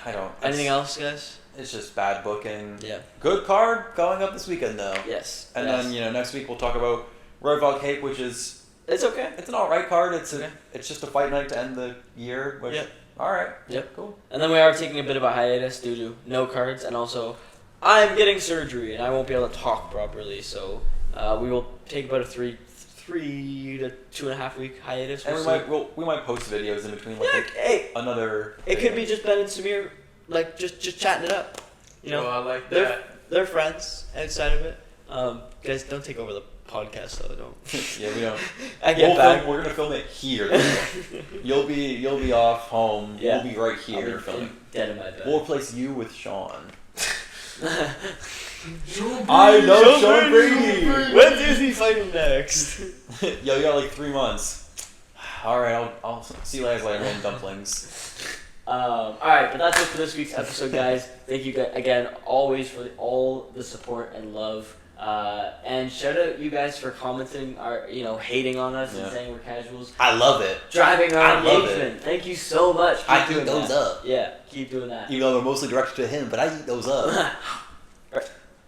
I don't. Anything else, guys? It's just bad booking. Yeah. Good card going up this weekend though. Yes. And then next week we'll talk about Royval Cape, which is it's okay. It's an alright card. It's okay. It's just a fight night to end the year. Which, alright. Yep. Cool. And then we are taking a bit of a hiatus due to no cards, and also I'm getting surgery and I won't be able to talk properly, so we will take about a 3 to 2.5 week hiatus. And we might post videos in between another. It could be just Ben and Samir just chatting it up. I like that. They're friends outside of it. Guys, don't take over the podcast, so I don't. Yeah, we don't. I get back. We're gonna film it here. You'll be off home. Yeah. We'll be right I'll here be filming. dead in my bed. We'll replace you with Sean. Sean I know Sean Brady. When is he fighting next? Yo, you got like 3 months. All right, I'll see you guys later, man. Dumplings. Alright, but that's it for this week's episode, guys. Thank you again, always, for all the support and love. And shout out you guys for commenting, hating on us and saying we're casuals. I love it. Driving our I love engagement. Thank you so much. I eat those up. Yeah, keep doing that. Even though they're mostly directed to him, but I eat those up.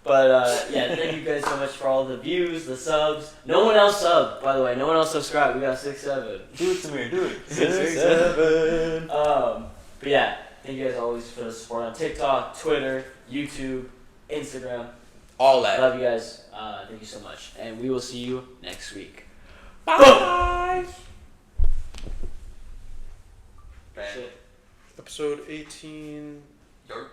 But, thank you guys so much for all the views, the subs. No one else subbed, by the way. No one else subscribed. We got 6-7. Do it, Samir. Do it. 6-7. But yeah, thank you guys always for the support on TikTok, Twitter, YouTube, Instagram. All that. Love you guys. Thank you so much. And we will see you next week. Bye. Shit. Episode 18. Yarp.